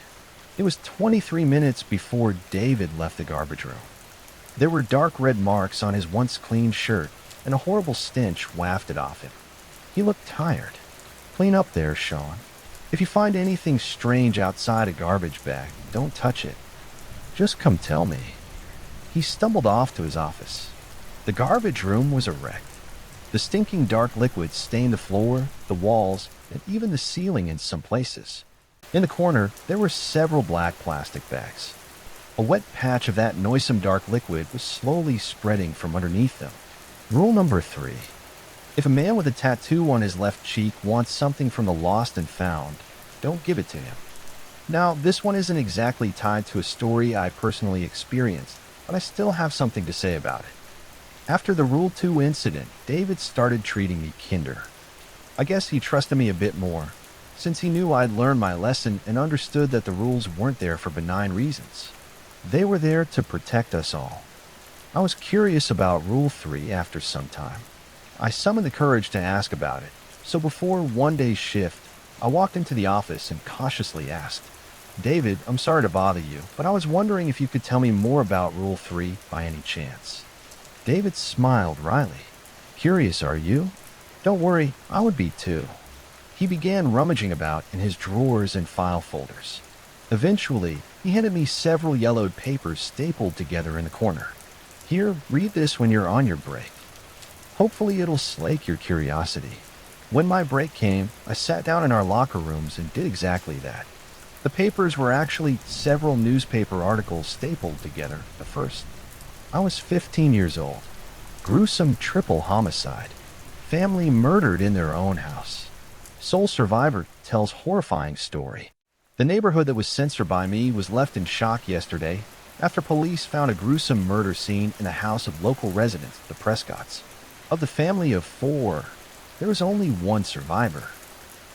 It was 23 minutes before David left the garbage room. There were dark red marks on his once clean shirt, and a horrible stench wafted off him. He looked tired. Clean up there, Sean. If you find anything strange outside a garbage bag, don't touch it. Just come tell me. He stumbled off to his office. The garbage room was a wreck. The stinking dark liquid stained the floor, the walls, and even the ceiling in some places. In the corner, there were several black plastic bags. A wet patch of that noisome dark liquid was slowly spreading from underneath them. Rule number 3. If a man with a tattoo on his left cheek wants something from the lost and found, don't give it to him. Now, this one isn't exactly tied to a story I personally experienced, but I still have something to say about it. After the Rule 2 incident, David started treating me kinder. I guess he trusted me a bit more, since he knew I'd learned my lesson and understood that the rules weren't there for benign reasons. They were there to protect us all. I was curious about Rule 3 after some time. I summoned the courage to ask about it, so before one day's shift, I walked into the office and cautiously asked, "David, I'm sorry to bother you, but I was wondering if you could tell me more about Rule 3 by any chance." David smiled wryly. "Curious, are you? Don't worry, I would be too." He began rummaging about in his drawers and file folders. Eventually, he handed me several yellowed papers stapled together in the corner. "Here, read this when you're on your break. Hopefully it'll slake your curiosity." When my break came, I sat down in our locker rooms and did exactly that. The papers were actually several newspaper articles stapled together at first. I was 15 years old. Gruesome triple homicide. Family murdered in their own house. Sole survivor tells horrifying story. The neighborhood that was censored by me was left in shock yesterday after police found a gruesome murder scene in a house of local residents, the Prescotts. Of the family of 4, there was only one survivor.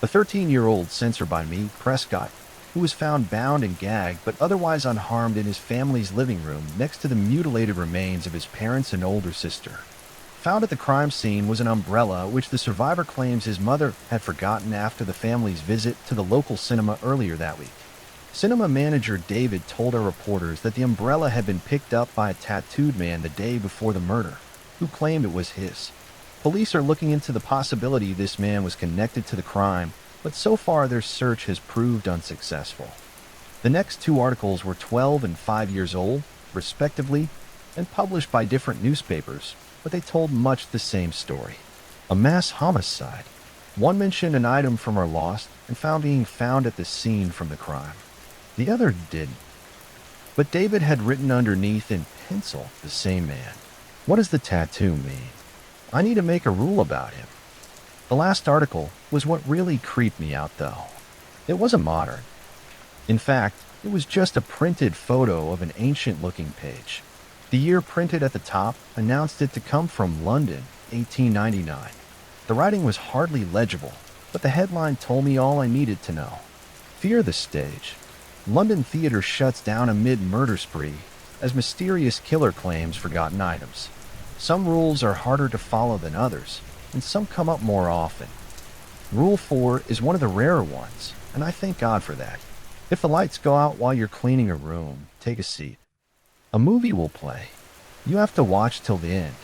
A 13-year-old censored by me, Prescott, who was found bound and gagged but otherwise unharmed in his family's living room next to the mutilated remains of his parents and older sister. Found at the crime scene was an umbrella which the survivor claims his mother had forgotten after the family's visit to the local cinema earlier that week. Cinema manager David told our reporters that the umbrella had been picked up by a tattooed man the day before the murder, who claimed it was his. Police are looking into the possibility this man was connected to the crime, but so far their search has proved unsuccessful. The next two articles were 12 and 5 years old, respectively, and published by different newspapers, but they told much the same story. A mass homicide. One mentioned an item from our lost and found being found at the scene from the crime. The other didn't. But David had written underneath in pencil, the same man. What does the tattoo mean? I need to make a rule about him. The last article was what really creeped me out, though. It wasn't modern. In fact, it was just a printed photo of an ancient-looking page. The year printed at the top announced it to come from London, 1899. The writing was hardly legible, but the headline told me all I needed to know. Fear the stage. London theater shuts down amid murder spree as mysterious killer claims forgotten items. Some rules are harder to follow than others, and some come up more often. Rule 4 is one of the rarer ones, and I thank God for that. If the lights go out while you're cleaning a room, take a seat. A movie will play. You have to watch till the end.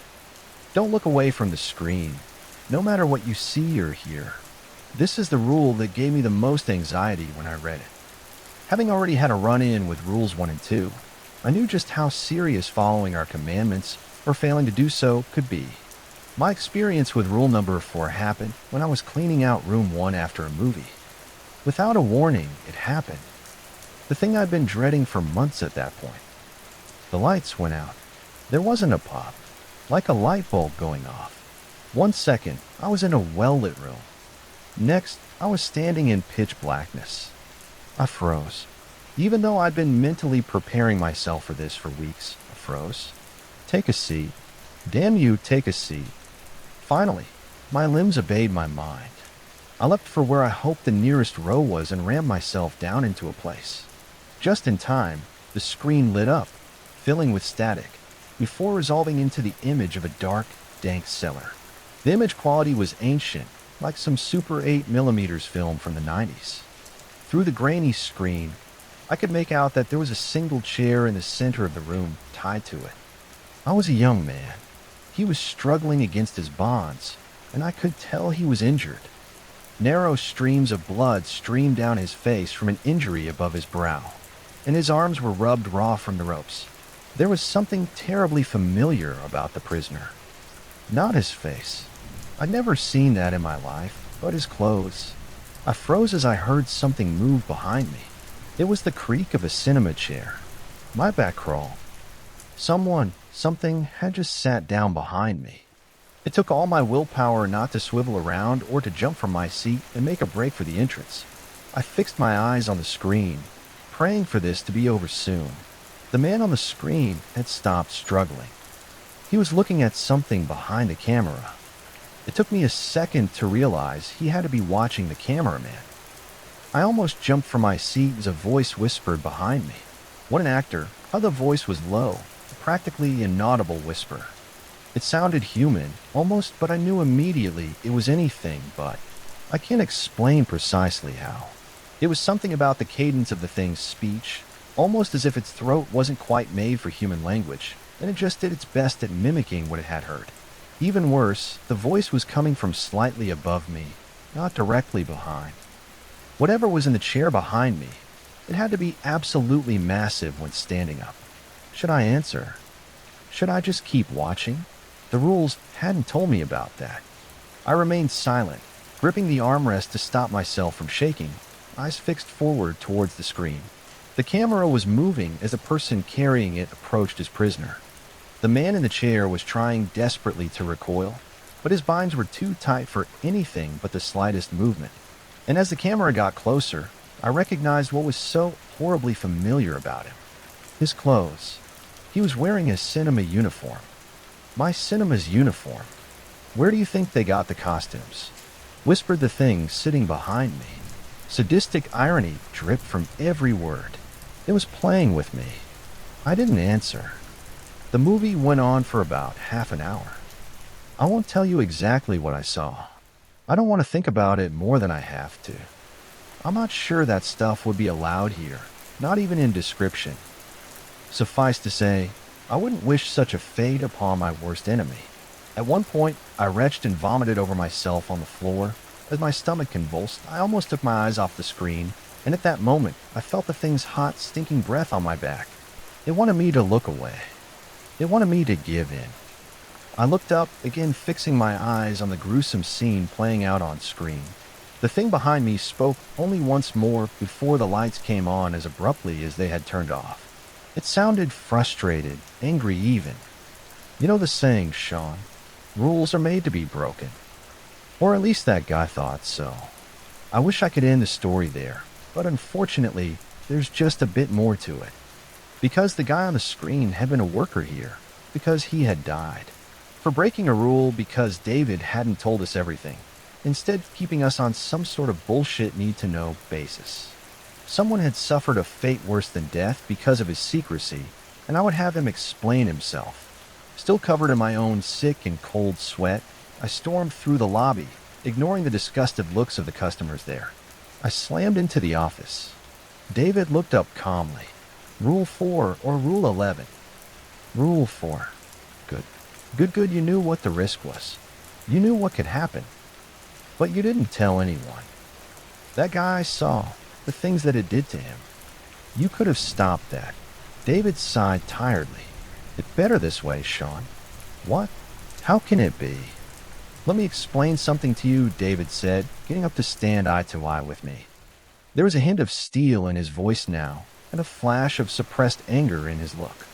Don't look away from the screen, no matter what you see or hear. This is the rule that gave me the most anxiety when I read it. Having already had a run-in with Rules 1 and 2, I knew just how serious following our commandments or failing to do so could be. My experience with rule number 4 happened when I was cleaning out room 1 after a movie. Without a warning, it happened. The thing I'd been dreading for months at that point. The lights went out. There wasn't a pop, like a light bulb going off. 1 second, I was in a well-lit room. Next, I was standing in pitch blackness. I froze. Even though I'd been mentally preparing myself for this for weeks, I froze. Take a seat. Damn you, take a seat. Finally, my limbs obeyed my mind. I leapt for where I hoped the nearest row was and rammed myself down into a place. Just in time, the screen lit up, filling with static, before resolving into the image of a dark, dank cellar. The image quality was ancient, like some Super 8mm film from the 90s. Through the grainy screen, I could make out that there was a single chair in the center of the room tied to it. I was a young man. He was struggling against his bonds, and I could tell he was injured. Narrow streams of blood streamed down his face from an injury above his brow, and his arms were rubbed raw from the ropes. There was something terribly familiar about the prisoner. Not his face. I'd never seen that in my life, but his clothes. I froze as I heard something move behind me. It was the creak of a cinema chair. My back crawled. Something had just sat down behind me. It took all my willpower not to swivel around or to jump from my seat and make a break for the entrance. I fixed my eyes on the screen, praying for this to be over soon. The man on the screen had stopped struggling. He was looking at something behind the camera. It took me a second to realize he had to be watching the cameraman. I almost jumped from my seat as a voice whispered behind me. What an actor, how the voice was low, a practically inaudible whisper. It sounded human, almost, but I knew immediately it was anything but. I can't explain precisely how. It was something about the cadence of the thing's speech, almost as if its throat wasn't quite made for human language, and it just did its best at mimicking what it had heard. Even worse, the voice was coming from slightly above me, not directly behind. Whatever was in the chair behind me, it had to be absolutely massive when standing up. Should I answer? Should I just keep watching? The rules hadn't told me about that. I remained silent, gripping the armrest to stop myself from shaking, eyes fixed forward towards the screen. The camera was moving as a person carrying it approached his prisoner. The man in the chair was trying desperately to recoil, but his binds were too tight for anything but the slightest movement. And as the camera got closer, I recognized what was so horribly familiar about him. His clothes. He was wearing a cinema uniform. My cinema's uniform. Where do you think they got the costumes? Whispered the thing sitting behind me. Sadistic irony dripped from every word. It was playing with me. I didn't answer. The movie went on for about half an hour. I won't tell you exactly what I saw. I don't want to think about it more than I have to. I'm not sure that stuff would be allowed here, not even in description. Suffice to say, I wouldn't wish such a fate upon my worst enemy. At one point, I retched and vomited over myself on the floor. As my stomach convulsed, I almost took my eyes off the screen And at that moment, I felt the thing's hot, stinking breath on my back. It wanted me to look away. It wanted me to give in. I looked up, again fixing my eyes on the gruesome scene playing out on screen. The thing behind me spoke only once more before the lights came on as abruptly as they had turned off. It sounded frustrated, angry even. You know the saying, Sean, rules are made to be broken. Or at least that guy thought so. I wish I could end the story there, but unfortunately, there's just a bit more to it. Because the guy on the screen had been a worker here, because he had died. For breaking a rule because David hadn't told us everything, instead keeping us on some sort of bullshit need-to-know basis. Someone had suffered a fate worse than death because of his secrecy, and I would have him explain himself. Still covered in my own sick and cold sweat, I stormed through the lobby, ignoring the disgusted looks of the customers there. I slammed into the office. David looked up calmly. Rule 4 or Rule 11? Rule 4. Good. Good, you knew what the risk was. You knew what could happen. But you didn't tell anyone. That guy I saw, the things that it did to him. You could have stopped that. David sighed tiredly. It's better this way, Sean. What? How can it be? Let me explain something to you, David said, getting up to stand eye to eye with me. There was a hint of steel in his voice now, and a flash of suppressed anger in his look.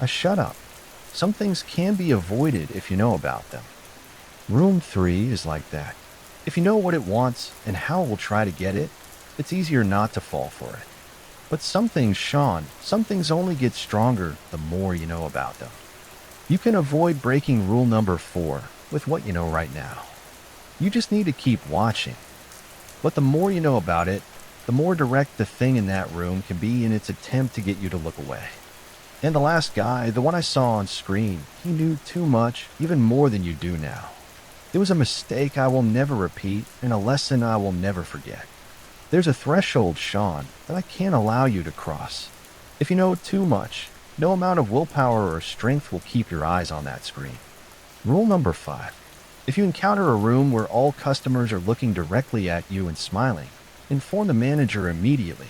I shut up. Some things can be avoided if you know about them. Room 3 is like that. If you know what it wants and how it will try to get it, it's easier not to fall for it. But some things, Sean, some things only get stronger the more you know about them. You can avoid breaking rule number 4 with what you know right now. You just need to keep watching. But the more you know about it, the more direct the thing in that room can be in its attempt to get you to look away. And the last guy, the one I saw on screen, he knew too much, even more than you do now. It was a mistake I will never repeat and a lesson I will never forget. There's a threshold, Sean, that I can't allow you to cross. If you know too much, no amount of willpower or strength will keep your eyes on that screen. Rule number 5. If you encounter a room where all customers are looking directly at you and smiling, inform the manager immediately.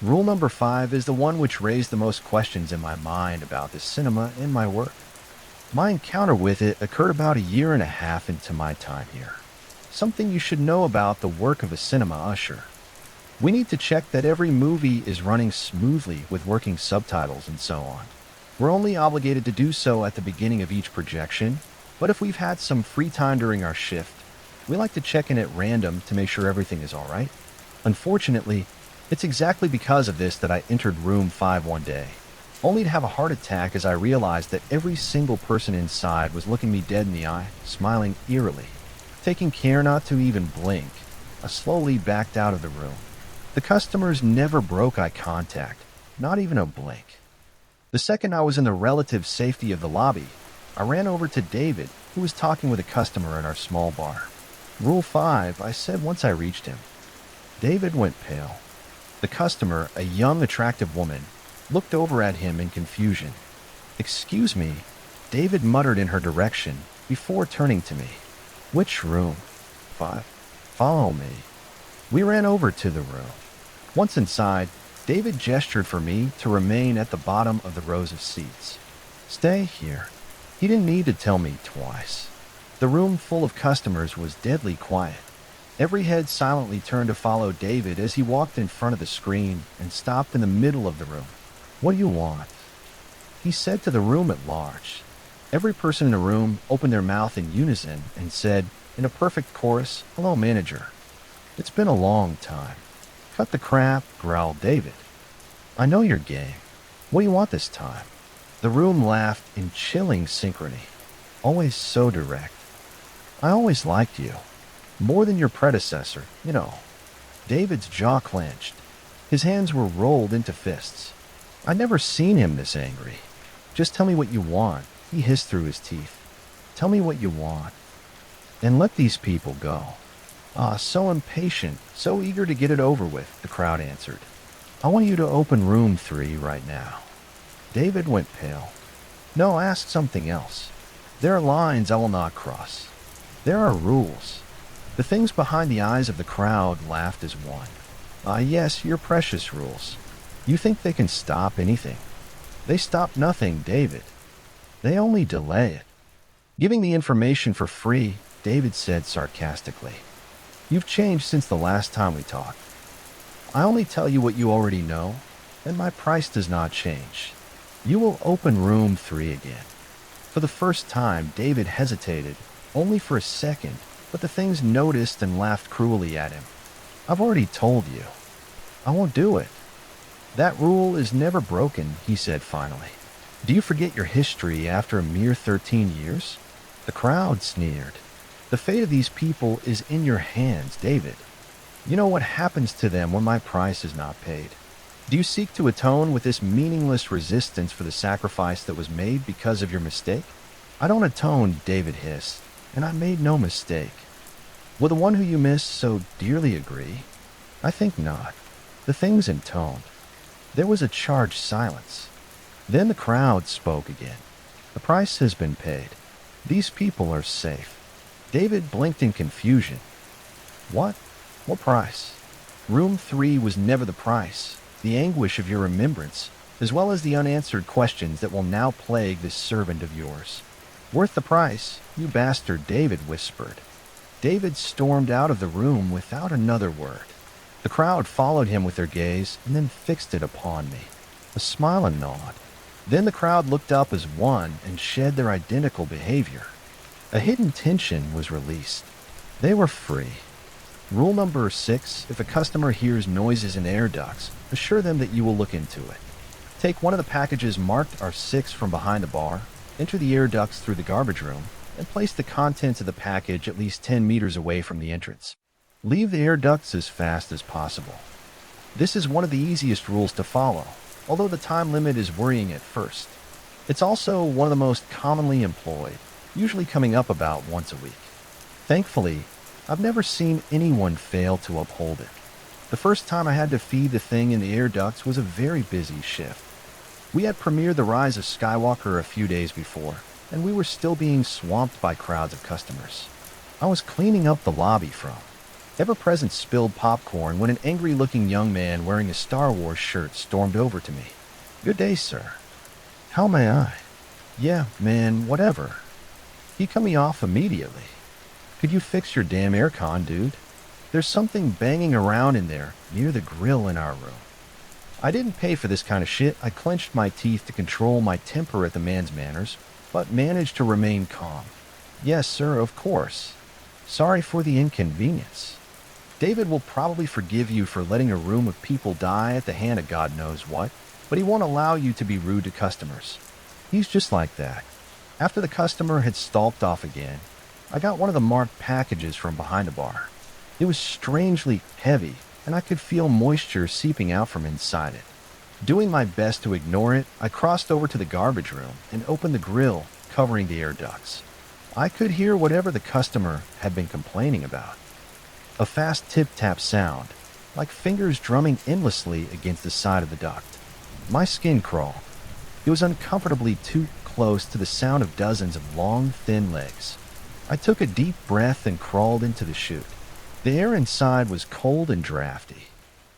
Rule number 5 is the one which raised the most questions in my mind about this cinema and my work. My encounter with it occurred about a year and a half into my time here. Something you should know about the work of a cinema usher. We need to check that every movie is running smoothly with working subtitles and so on. We're only obligated to do so at the beginning of each projection, but if we've had some free time during our shift, we like to check in at random to make sure everything is all right. Unfortunately, it's exactly because of this that I entered room 5 one day, only to have a heart attack as I realized that every single person inside was looking me dead in the eye, smiling eerily. Taking care not to even blink, I slowly backed out of the room. The customers never broke eye contact, not even a blink. The second I was in the relative safety of the lobby, I ran over to David, who was talking with a customer in our small bar. Rule 5, I said once I reached him. David went pale. The customer, a young, attractive woman, looked over at him in confusion. "Excuse me," David muttered in her direction before turning to me. "Which room?" "5. Follow me." We ran over to the room. Once inside, David gestured for me to remain at the bottom of the rows of seats. "Stay here." He didn't need to tell me twice. The room full of customers was deadly quiet. Every head silently turned to follow David as he walked in front of the screen and stopped in the middle of the room. "What do you want?" he said to the room at large. Every person in the room opened their mouth in unison and said, in a perfect chorus, "Hello, manager." "It's been a long time." "Cut the crap," growled David. "I know your game. What do you want this time?" The room laughed in chilling synchrony. "Always so direct. I always liked you. More than your predecessor, you know." David's jaw clenched. His hands were rolled into fists. I'd never seen him this angry. "Just tell me what you want," he hissed through his teeth. "Tell me what you want. And let these people go." "Ah, so impatient, so eager to get it over with," the crowd answered. "I want you to open room 3 right now." David went pale. "No, ask something else. There are lines I will not cross. There are rules." The things behind the eyes of the crowd laughed as one. Ah, yes, your precious rules. You think they can stop anything? They stop nothing, David. They only delay it. Giving the information for free, David said sarcastically. You've changed since the last time we talked. I only tell you what you already know, and my price does not change. You will open room 3 again. For the first time, David hesitated, only for a second, but the things noticed and laughed cruelly at him. I've already told you. I won't do it. That rule is never broken, he said finally. Do you forget your history after a mere 13 years? The crowd sneered. The fate of these people is in your hands, David. You know what happens to them when my price is not paid. Do you seek to atone with this meaningless resistance for the sacrifice that was made because of your mistake? I don't atone, David hissed, and I made no mistake. Will the one who you miss so dearly agree? I think not. The thing's intoned. There was a charged silence. Then the crowd spoke again. The price has been paid. These people are safe. David blinked in confusion. What? What price? Room 3 was never the price. The anguish of your remembrance, as well as the unanswered questions that will now plague this servant of yours. Worth the price, you bastard, David whispered. David stormed out of the room without another word. The crowd followed him with their gaze and then fixed it upon me. A smile and nod. Then the crowd looked up as one and shed their identical behavior. A hidden tension was released. They were free. Rule number 6, if a customer hears noises in air ducts, assure them that you will look into it. Take one of the packages marked R6 from behind the bar, enter the air ducts through the garbage room, and place the contents of the package at least 10 meters away from the entrance. Leave the air ducts as fast as possible. This is one of the easiest rules to follow, although the time limit is worrying at first. It's also one of the most commonly employed, usually coming up about once a week. Thankfully, I've never seen anyone fail to uphold it. The first time I had to feed the thing in the air ducts was a very busy shift. We had premiered The Rise of Skywalker a few days before, and we were still being swamped by crowds of customers. I was cleaning up the lobby from ever-present spilled popcorn when an angry-looking young man wearing a Star Wars shirt stormed over to me. Good day, sir. How may I? Yeah, man, whatever. He cut me off immediately. Could you fix your damn aircon, dude? There's something banging around in there, near the grill in our room. I didn't pay for this kind of shit. I clenched my teeth to control my temper at the man's manners, but managed to remain calm. Yes, sir, of course. Sorry for the inconvenience. David will probably forgive you for letting a room of people die at the hand of God knows what, but he won't allow you to be rude to customers. He's just like that. After the customer had stalked off again, I got one of the marked packages from behind the bar. It was strangely heavy, and I could feel moisture seeping out from inside it. Doing my best to ignore it, I crossed over to the garbage room and opened the grill covering the air ducts. I could hear whatever the customer had been complaining about. A fast tip-tap sound, like fingers drumming endlessly against the side of the duct. My skin crawled. It was uncomfortably too close to the sound of dozens of long, thin legs. I took a deep breath and crawled into the chute. The air inside was cold and drafty.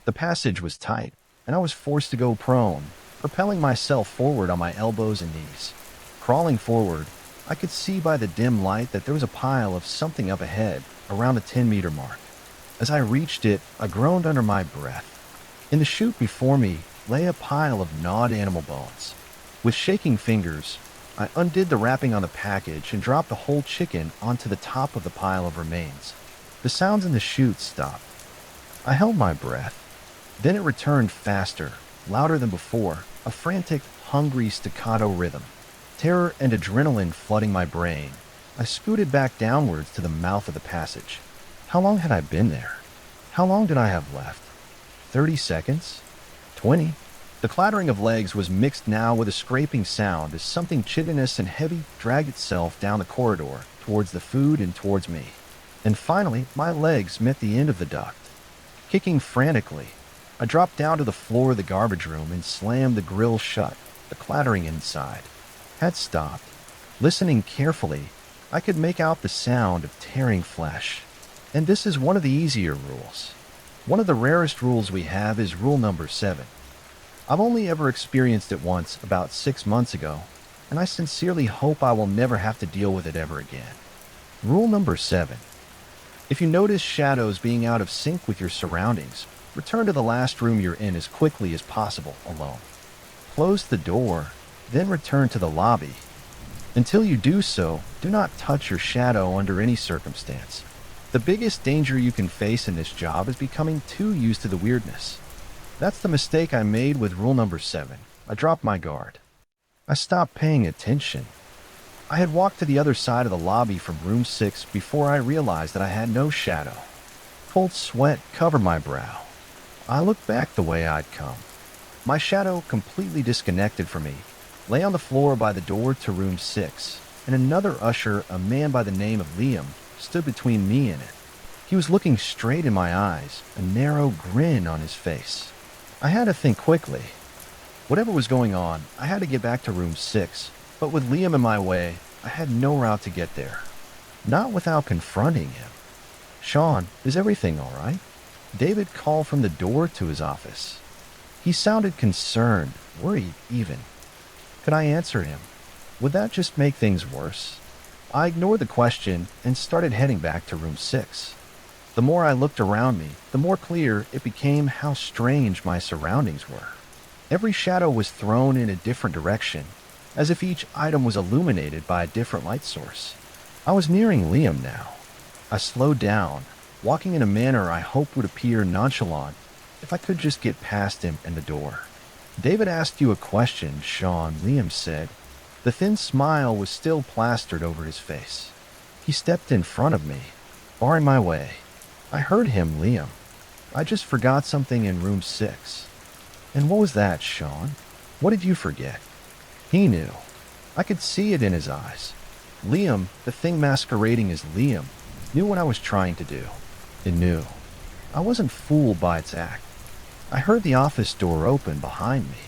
The passage was tight, and I was forced to go prone, propelling myself forward on my elbows and knees. Crawling forward, I could see by the dim light that there was a pile of something up ahead, around the 10-meter mark. As I reached it, I groaned under my breath. In the chute before me lay a pile of gnawed animal bones. With shaking fingers, I undid the wrapping on the package and dropped the whole chicken onto the top of the pile of remains. The sounds in the chute stopped. I held my breath. Then it returned faster, louder than before, a frantic, hungry staccato rhythm. Terror and adrenaline flooding my brain, I scooted back downwards to the mouth of the passage. How long had I been there? How long did I have left? 30 seconds? 20? The clattering of legs was mixed now with a scraping sound as something chitinous and heavy dragged itself down the corridor towards the food and towards me. And finally, my legs met the end of the duct. Kicking frantically, I dropped down to the floor of the garbage room and slammed the grill shut. The clattering inside had stopped. Listening carefully, I could make out the sound of tearing flesh. And this is one of the easier rules. One of the rarest rules we have is rule number 7. I've only ever experienced it once, about 6 months ago, and I sincerely hope I will never have to deal with it ever again. Rule number 7. If you notice shadows being out of sync with your surroundings, return to the last room you're in as quickly as possible alone. Close the door, then return to the lobby. Until you do so, do not touch your shadow under any circumstance. The biggest danger you can face in this job is becoming too used to the weirdness. That's the mistake I made with rule number 7. I dropped my guard. I stopped paying attention. I had walked to the other side of the lobby from room 6 before I realized that I had no shadow. Cold sweat covered my brow. I looked back the way I'd come. My shadow, completely disconnected from me, lay on the floor by the door to room 6, and another usher, a man by the name of Liam, stood between me and it. He was looking straight in my eyes, a narrow grin on his face. I had to think quickly. Whatever was going on, I had to get back to room 6, but with Liam in my way, I had no route to get there. Not without confronting him. "Sean, is everything all right?" David called from the door to his office. He sounded concerned, worried even. Could I answer him? Would that just make things worse? I ignored the question and started heading back to room 6. The more I looked around me, the more clear it became how strange my surroundings were. Every shadow was thrown in a different direction, as if each item was illuminated by a different light source. I was nearing Liam now. I slowed down, walking in a manner I hoped would appear nonchalant if I could just get past him and the door. "David asked you a question, Sean," Liam said. The thin smile was still plastered over his face. He stepped in front of me, barring my way. I heard him, "Liam, I just forgot something in room 6. "And what was that, Sean? What did you forget?" He knew. I could see it in his eyes. Liam, the thing masquerading as Liam, knew what I was trying to do. It knew. I wasn't fooled by its act. I heard the office door open behind me.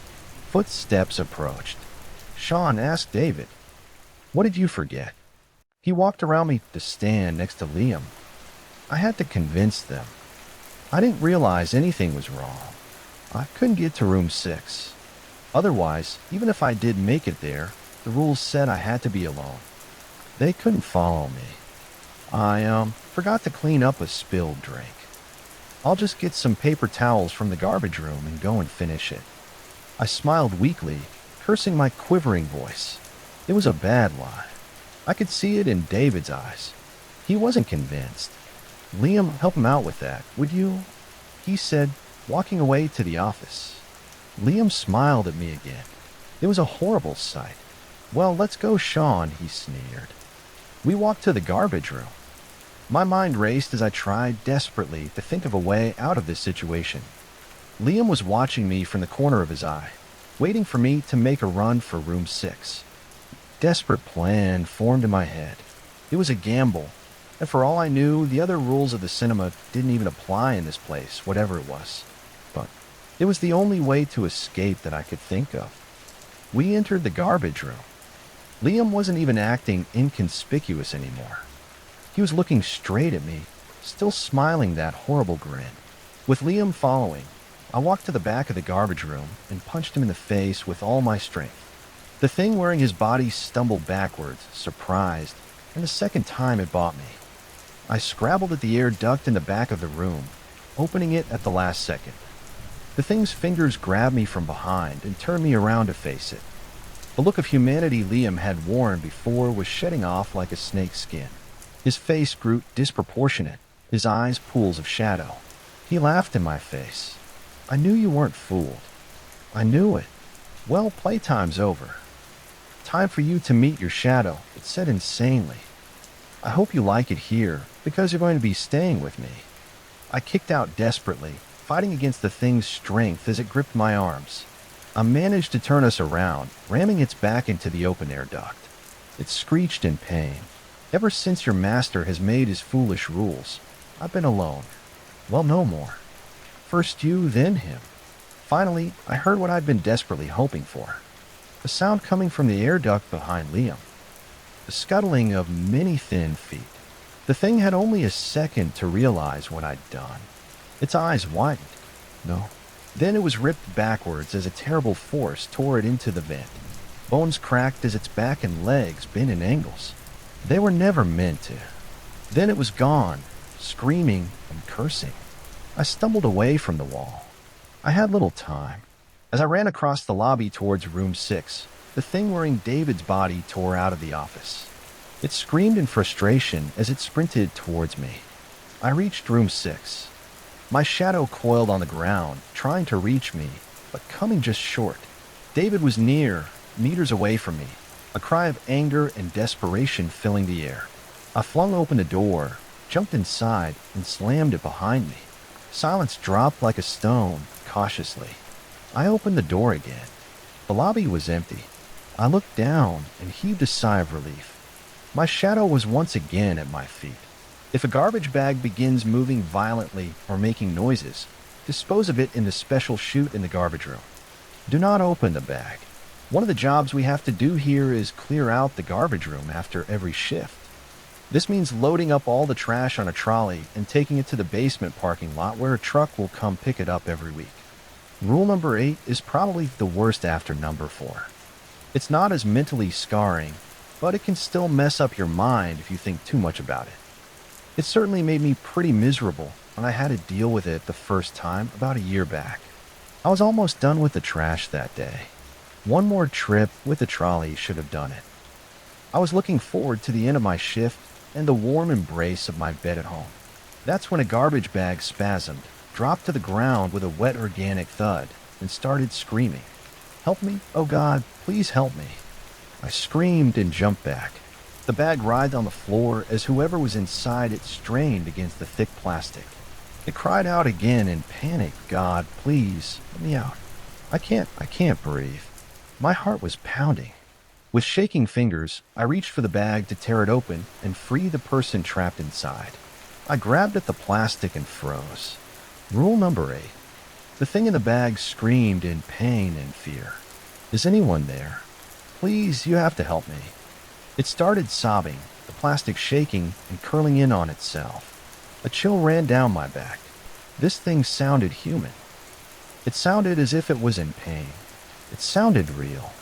Footsteps approached. Sean asked David, "What did you forget?" He walked around me to stand next to Liam. I had to convince them. I didn't realize anything was wrong. I couldn't get to room 6. Otherwise, even if I did make it there, the rules said I had to be alone. They couldn't follow me. I forgot to clean up a spilled drink. I'll just get some paper towels from the garbage room and go and finish it. I smiled weakly, cursing my quivering voice. It was a bad lie. I could see it in David's eyes. He wasn't convinced. "Liam, help him out with that, would you?" he said, walking away to the office. Liam smiled at me again. It was a horrible sight. "Well, let's go, Sean," he sneered. We walked to the garbage room. My mind raced as I tried desperately to think of a way out of this situation. Liam was watching me from the corner of his eye, waiting for me to make a run for room 6. Desperate plan formed in my head. It was a gamble, and for all I knew, the other rules of the cinema didn't even apply in this place, whatever it was. But it was the only way to escape that I could think of. We entered the garbage room. Liam wasn't even acting inconspicuous anymore. He was looking straight at me, still smiling that horrible grin. With Liam following, I walked to the back of the garbage room and punched him in the face with all my strength. The thing wearing his body stumbled backwards, surprised, and the second time it bought me. I scrabbled at the air duct in the back of the room, opening it at the last second. The thing's fingers grabbed me from behind and turned me around to face it. The look of humanity Liam had worn before was shedding off like a snake's skin. His face grew disproportionate, his eyes pools of shadow. He laughed in my face. "I knew you weren't fooled. I knew it. Well, playtime's over. Time for you to meet your shadow," it said insanely. "I hope you like it here, because you're going to be staying with me." I kicked out desperately, fighting against the thing's strength as it gripped my arms. I managed to turn us around, ramming its back into the open air duct. It screeched in pain. "Ever since your master has made his foolish rules, I've been alone. Well, no more. First you, then him." Finally, I heard what I'd been desperately hoping for. A sound coming from the air duct behind Liam. The scuttling of many thin feet. The thing had only a second to realize what I'd done. Its eyes widened. No. Then it was ripped backwards as a terrible force tore it into the vent. Bones cracked as its back and legs bent in angles. They were never meant to. Then it was gone, screaming and cursing. I stumbled away from the wall. I had little time. As I ran across the lobby towards room 6, the thing wearing David's body tore out of the office. It screamed in frustration as it sprinted towards me. I reached room 6. My shadow coiled on the ground, trying to reach me, but coming just short. David was near, meters away from me, a cry of anger and desperation filling the air. I flung open the door, jumped inside, and slammed it behind me. Silence dropped like a stone, cautiously. I opened the door again. The lobby was empty. I looked down and heaved a sigh of relief. My shadow was once again at my feet. If a garbage bag begins moving violently or making noises, dispose of it in the special chute in the garbage room. Do not open the bag. One of the jobs we have to do here is clear out the garbage room after every shift. This means loading up all the trash on a trolley and taking it to the basement parking lot where a truck will come pick it up every week. Rule number 8 is probably the worst after number 4. It's not as mentally scarring, but it can still mess up your mind if you think too much about it. It certainly made me pretty miserable when I had to deal with it the first time about a year back. I was almost done with the trash that day. One more trip with the trolley should have done it. I was looking forward to the end of my shift and the warm embrace of my bed at home. That's when a garbage bag spasmed, dropped to the ground with a wet organic thud, and started screaming. Help me, oh God, please help me. I screamed and jumped back. The bag writhed on the floor as whoever was inside it strained against the thick plastic. It cried out again in panic, God, please, let me out. I can't breathe. My heart was pounding. With shaking fingers, I reached for the bag to tear it open and free the person trapped inside. I grabbed at the plastic and froze. Rule number 8. The thing in the bag screamed in pain and fear. Is anyone there? Please, you have to help me. It started sobbing, the plastic shaking and curling in on itself. A chill ran down my back. This thing sounded human. It sounded as if it was in pain. It sounded real.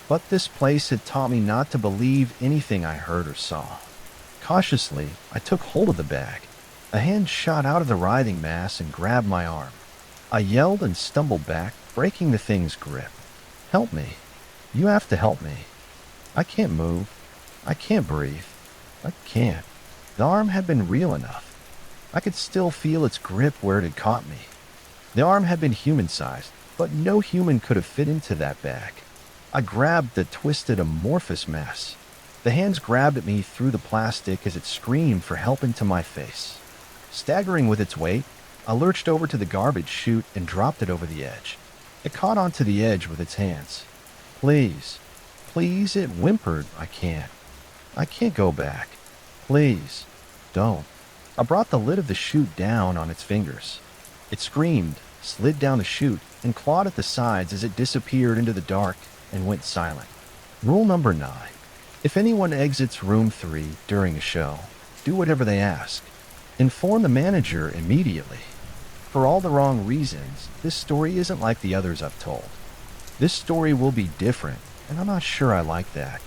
But this place had taught me not to believe anything I heard or saw. Cautiously, I took hold of the bag. A hand shot out of the writhing mass and grabbed my arm. I yelled and stumbled back, breaking the thing's grip. Help me. You have to help me. I can't move. I can't breathe. I can't. The arm had been real enough. I could still feel its grip where it had caught me. The arm had been human-sized, but no human could have fit into that bag. I grabbed the twisted, amorphous mass. The hands grabbed at me through the plastic as it screamed for help into my face. Staggering with its weight, I lurched over to the garbage chute and dropped it over the edge. It caught onto the edge with its hands. Please, please, it whimpered. I can't go back. Please, don't. I brought the lid of the chute down on its fingers. It screamed, slid down the chute, and clawed at the sides as it disappeared into the dark and went silent. Rule number 9. If anyone exits room 3 during a show, do whatever they ask. Inform the manager immediately. For all the wrong reasons, this story isn't like the others I've told. This story will be different, and I'm not sure I like that.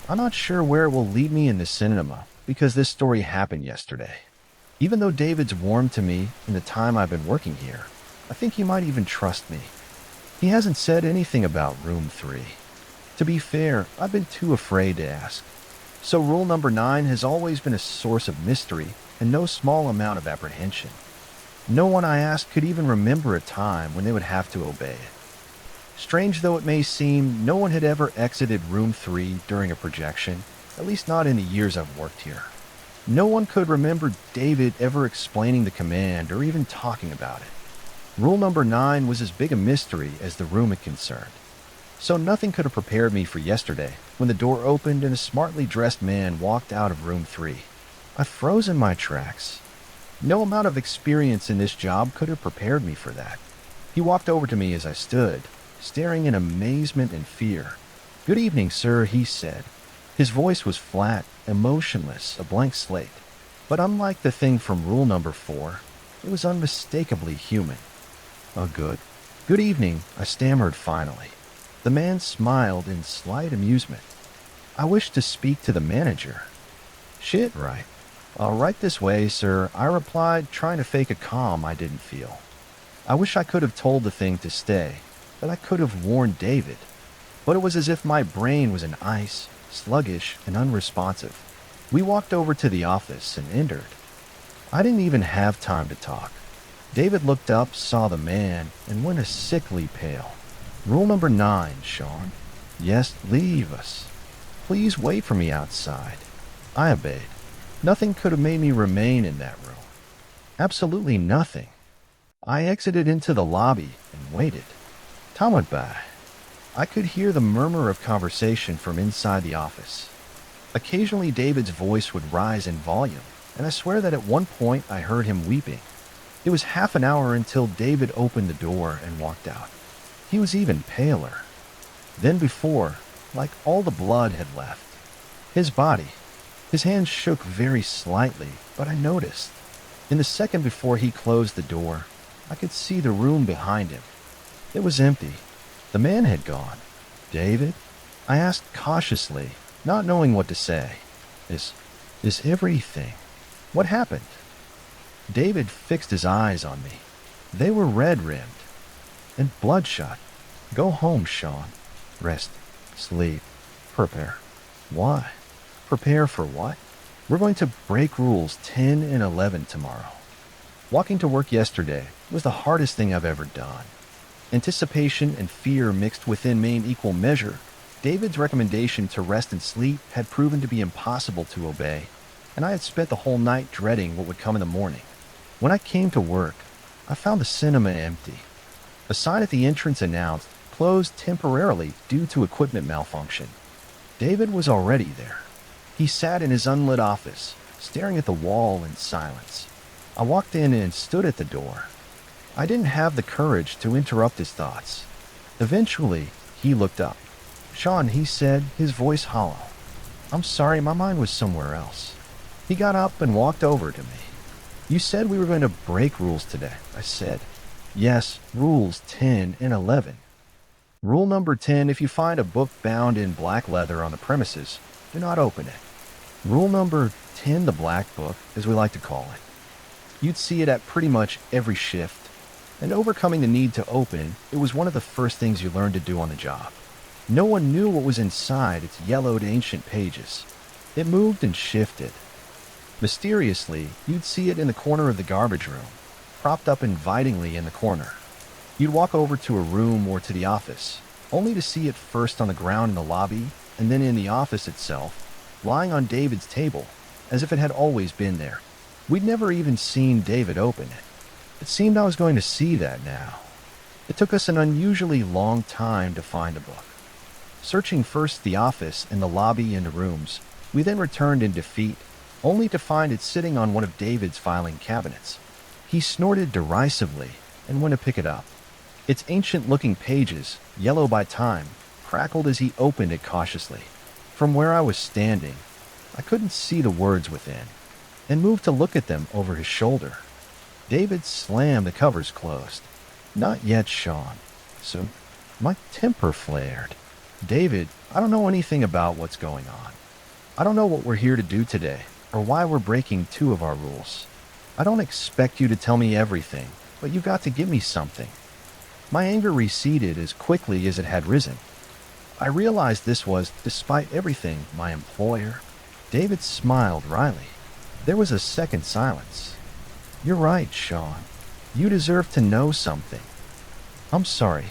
I'm not sure where it will lead me in the cinema, because this story happened yesterday. Even though David's warm to me in the time I've been working here, I think he might even trust me. He hasn't said anything about room 3. To be fair, I've been too afraid to ask. So rule number 9 has always been a source of mystery and no small amount of apprehension. No one I asked could even remember a time when they would have to obey it. Strange though it may seem, no one had ever exited room 3 during a projection, at least not in the years I've worked here. No one could remember David ever explaining the command or even talking about it. Rule number 9 was as big a mystery as the room it concerned. So nothing could have prepared me for yesterday when the door opened and a smartly dressed man walked out of room 3. I froze in my tracks. No amount of experience in this job could have prepared me for that. He walked over to me as I stood, staring in amazement and fear. "Good evening, sir," he said. His voice was flat, emotionless, a blank slate. But unlike the thing from rule number 4, It was unmistakably human. Oh, good evening, I stammered finally. The man smiled in slight amusement. I wish to speak to the manager. Shit, right. Right this way, sir, I replied, trying to fake a calm I didn't feel. I wish I could have told the thing to stay, that I could have warned David. But it was as if my brain was in ice, sluggish and unresponsive. We walked over to the office and entered. I didn't even have time to talk. David looked up, saw the man, and went a sickly pale. Rule number 9, Sean. Yes, leave us. Please wait for me outside. I obeyed. Nothing could have made me remain in that room. Absolutely nothing. I exited into the lobby and waited. Time went by. I could hear the murmur of conversation from inside the office. Occasionally David's voice would rise in volume, and I swear that at one point I heard him weeping. It was half an hour until David opened the door and walked out. He was even paler than before, like all the blood had left. His hands shook very slightly, but I noticed. In the second before he closed the door, I could see the room behind him. It was empty. The man had gone. David? I asked cautiously, not knowing what to say. Is everything? What happened? David fixed his eyes on me. They were red-rimmed and bloodshot. Go home, Sean. Rest. Sleep. Prepare. Why? Prepare for what? We're going to break rules 10 and 11 tomorrow. Walking to work yesterday was the hardest thing I've ever done. Anticipation and fear mixed within me in equal measure. David's recommendation to rest and sleep had proven to be impossible to obey, and I had spent the whole night dreading what would come in the morning. When I came to work, I found the cinema empty. A sign at the entrance announced, closed temporarily due to equipment malfunction. David was already there. He sat in his unlit office, staring at the wall in silence. I walked in and stood at the door. I didn't have the courage to interrupt his thoughts. Eventually, he looked up. Sean, he said, his voice hollow. I'm sorry, my mind was somewhere else. He got up and walked over to me. You said we were going to break rules today, I said. Yes, rules 10 and 11. Rule number 10, if you find a book bound in black leather on the premises, do not open it. Rule number 10, the black book, as we like to call it. You'd see it at pretty much every shift, and overcoming the need to open, it was one of the first things you learned to do on the job. No one knew what was inside its yellowed ancient pages. It moved and shifted. Mysteriously, you'd see it in the corner of the garbage room, propped up invitingly in the corner. You'd walk over to a room or to the office, only to see it first on the ground in the lobby, and then in the office itself, lying on David's table, as if it had always been there. We'd never even seen David open it. It seemed I was going to see that now. It took us an unusually long time to find the book. Searching first the office and the lobby and the rooms, we then returned in defeat, only to find it sitting on one of David's filing cabinets. He snorted derisively and went to pick it up. Its ancient-looking pages, yellow by time, crackled as he opened it cautiously. From where I was standing, I couldn't see the words within, and moved to look at them over his shoulder. David slammed the covers closed. Not yet, Sean. So, my temper flared. David, I don't know anything about what's going on. I don't know what we're here to do today, or why we're breaking 2 of our rules. I don't expect you to tell me everything, but you've got to give me something. My anger receded as quickly as it had risen. I realized this was, despite everything, my employer. David smiled wryly. There was a second silence. You're right, Sean. You deserve to know something. I'm sorry.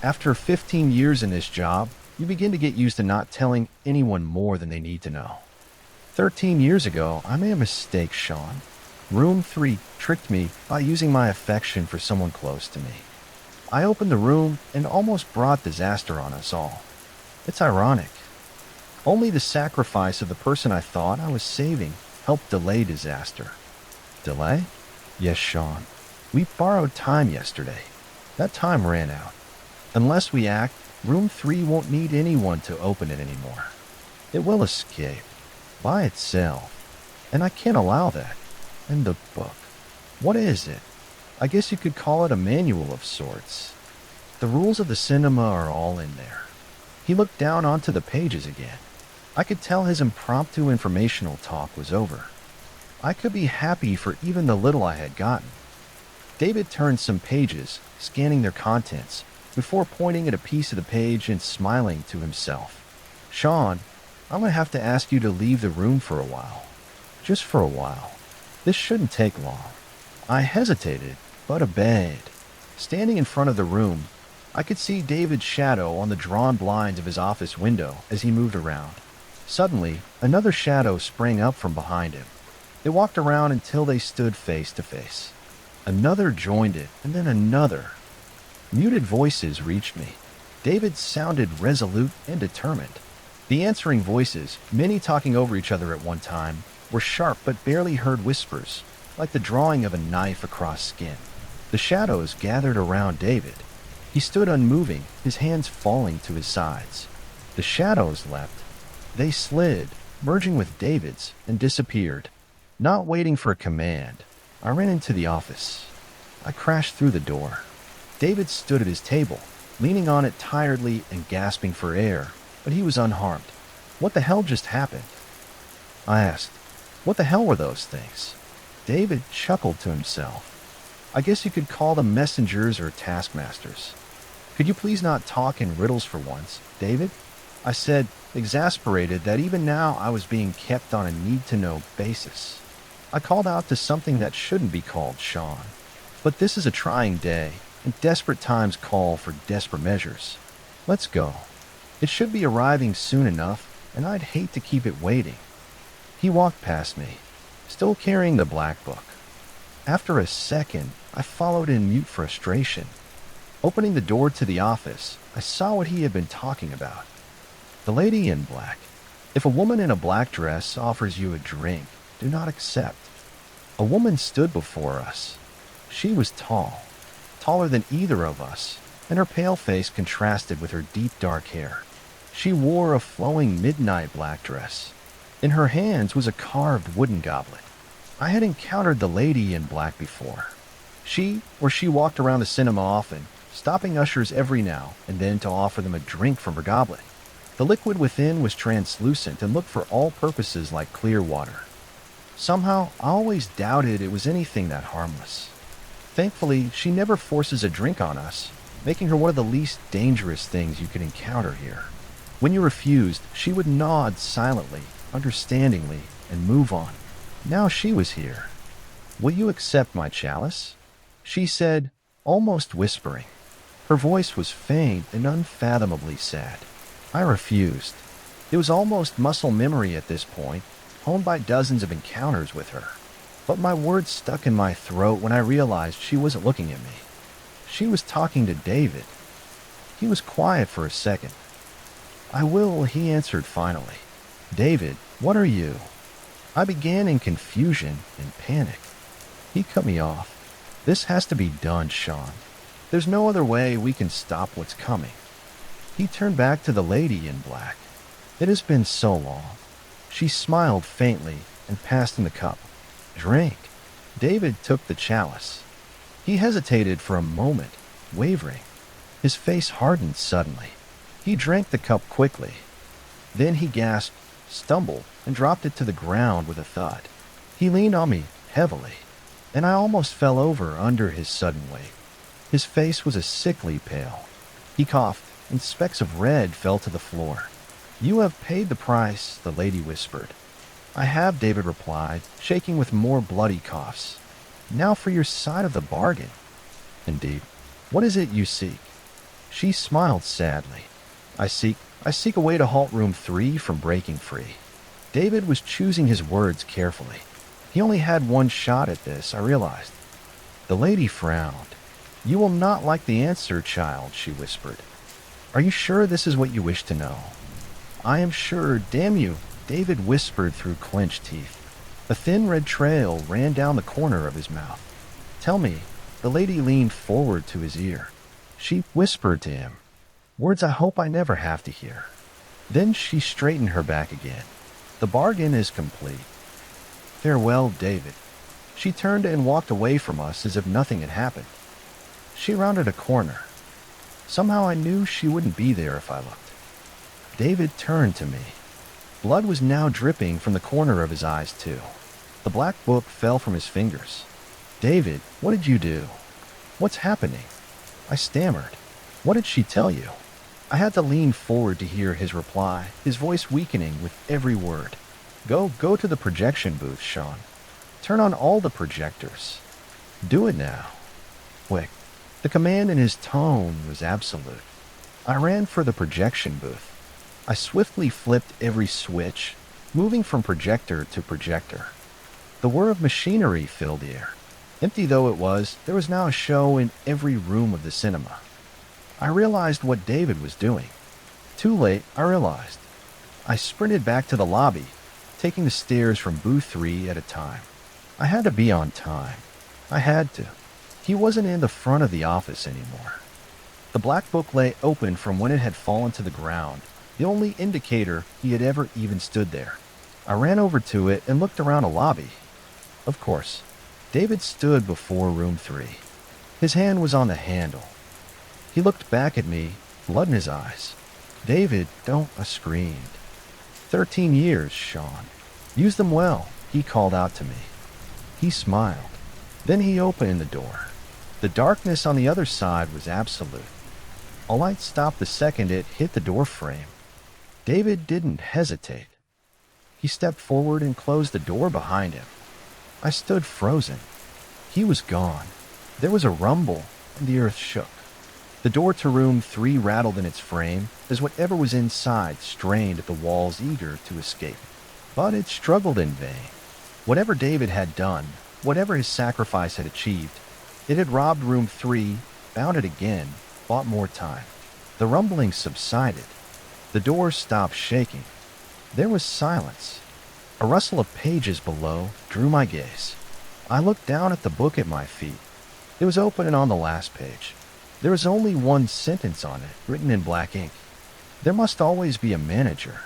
After 15 years in this job, you begin to get used to not telling anyone more than they need to know. 13 years ago, I made a mistake, Sean. Room 3 tricked me by using my affection for someone close to me. I opened the room and almost brought disaster on us all. It's ironic. Only the sacrifice of the person I thought I was saving helped delay disaster. Delay? Yes, Sean. We borrowed time yesterday. That time ran out. Unless we act, Room 3 won't need anyone to open it anymore. It will escape. By itself. And I can't allow that. And the book. What is it? I guess you could call it a manual of sorts. The rules of the cinema are all in there. He looked down onto the pages again. I could tell his impromptu informational talk was over. I could be happy for even the little I had gotten. David turned some pages, scanning their contents, before pointing at a piece of the page and smiling to himself. Sean, I'm going to have to ask you to leave the room for a while. Just for a while. This shouldn't take long. I hesitated, but obeyed. Standing in front of the room, I could see David's shadow on the drawn blinds of his office window as he moved around. Suddenly, another shadow sprang up from behind him. They walked around until they stood face to face. Another joined it, and then another. Muted voices reached me. David sounded resolute and determined. The answering voices, many talking over each other at one time, were sharp but barely heard whispers, like the drawing of a knife across skin. The shadows gathered around David. He stood unmoving, his hands falling to his sides. The shadows leapt. They slid, merging with David's, and disappeared. Not waiting for a command, I ran into the office. I crashed through the door. David stood at his table, leaning on it tiredly and gasping for air, but he was unharmed. What the hell just happened? I asked. What the hell were those things? David chuckled to himself. I guess you could call them messengers or taskmasters. Could you please not talk in riddles for once, David? I said, exasperated that even now I was being kept on a need-to-know basis. I called out to something that shouldn't be called Sean. But this is a trying day, and desperate times call for desperate measures. Let's go. It should be arriving soon enough, and I'd hate to keep it waiting. He walked past me, still carrying the black book. After a second, I followed in mute frustration. Opening the door to the office, I saw what he had been talking about. The lady in black. If a woman in a black dress offers you a drink, do not accept. A woman stood before us. She was tall, taller than either of us, and her pale face contrasted with her deep dark hair. She wore a flowing midnight black dress. In her hands was a carved wooden goblet. I had encountered the lady in black before. She walked around the cinema often, stopping ushers every now and then to offer them a drink from her goblet. The liquid within was translucent and looked for all purposes like clear water. Somehow, I always doubted it was anything that harmless. Thankfully, she never forces a drink on us, making her one of the least dangerous things you could encounter here. When you refused, she would nod silently, understandingly, and move on. Now she was here. Will you accept my chalice? She said, almost whispering. Her voice was faint and unfathomably sad. I refused. It was almost muscle memory at this point, honed by dozens of encounters with her. But my words stuck in my throat when I realized she wasn't looking at me. She was talking to David. He was quiet for a second. I will, he answered finally. David, what are you? I began in confusion and panic. He cut me off. This has to be done, Sean. There's no other way we can stop what's coming. He turned back to the lady in black. It has been so long. She smiled faintly and passed him the cup. Drink. David took the chalice. He hesitated for a moment, wavering. His face hardened suddenly. He drank the cup quickly. Then he gasped, stumbled, and dropped it to the ground with a thud. He leaned on me heavily, and I almost fell over under his sudden weight. His face was a sickly pale. He coughed, and specks of red fell to the floor. You have paid the price, the lady whispered. I have, David replied, shaking with more bloody coughs. Now for your side of the bargain. Indeed. What is it you seek? She smiled sadly. I seek a way to halt room 3 from breaking free. David was choosing his words carefully. He only had one shot at this, I realized. The lady frowned. You will not like the answer, child, she whispered. Are you sure this is what you wish to know? I am sure, damn you, David whispered through clenched teeth. A thin red trail ran down the corner of his mouth. Tell me, the lady leaned forward to his ear. She whispered to him, words I hope I never have to hear. Then she straightened her back again. The bargain is complete. Farewell, David. She turned and walked away from us as if nothing had happened. She rounded a corner. Somehow I knew she wouldn't be there if I looked. David turned to me. Blood was now dripping from the corner of his eyes, too. The black book fell from his fingers. "David, what did you do? What's happening?" I stammered. "What did she tell you?" I had to lean forward to hear his reply, his voice weakening with every word. Go to the projection booth, Sean. Turn on all the projectors. Do it now. Quick." The command in his tone was absolute. I ran for the projection booth. I swiftly flipped every switch, moving from projector to projector. The whir of machinery filled the air. Empty though it was, there was now a show in every room of the cinema. I realized what David was doing. Too late, I realized. I sprinted back to the lobby, taking the stairs from booth 3 at a time. I had to be on time. I had to. He wasn't in the front of the office anymore. The black book lay open from when it had fallen to the ground, the only indicator he had ever even stood there. I ran over to it and looked around the lobby. Of course, David stood before room 3. His hand was on the handle. He looked back at me, blood in his eyes. "David, don't," I screamed. 13 years, Sean. Use them well," he called out to me. He smiled. Then he opened the door. The darkness on the other side was absolute. A light stopped the second it hit the door frame. David didn't hesitate. He stepped forward and closed the door behind him. I stood frozen. He was gone. There was a rumble, and the earth shook. The door to room 3 rattled in its frame as whatever was inside strained at the walls, eager to escape. But it struggled in vain. Whatever David had done, whatever his sacrifice had achieved, it had robbed room 3, bound it again, bought more time. The rumbling subsided. The door stopped shaking. There was silence. A rustle of pages below drew my gaze. I looked down at the book at my feet. It was open and on the last page. There was only one sentence on it, written in black ink. "There must always be a manager.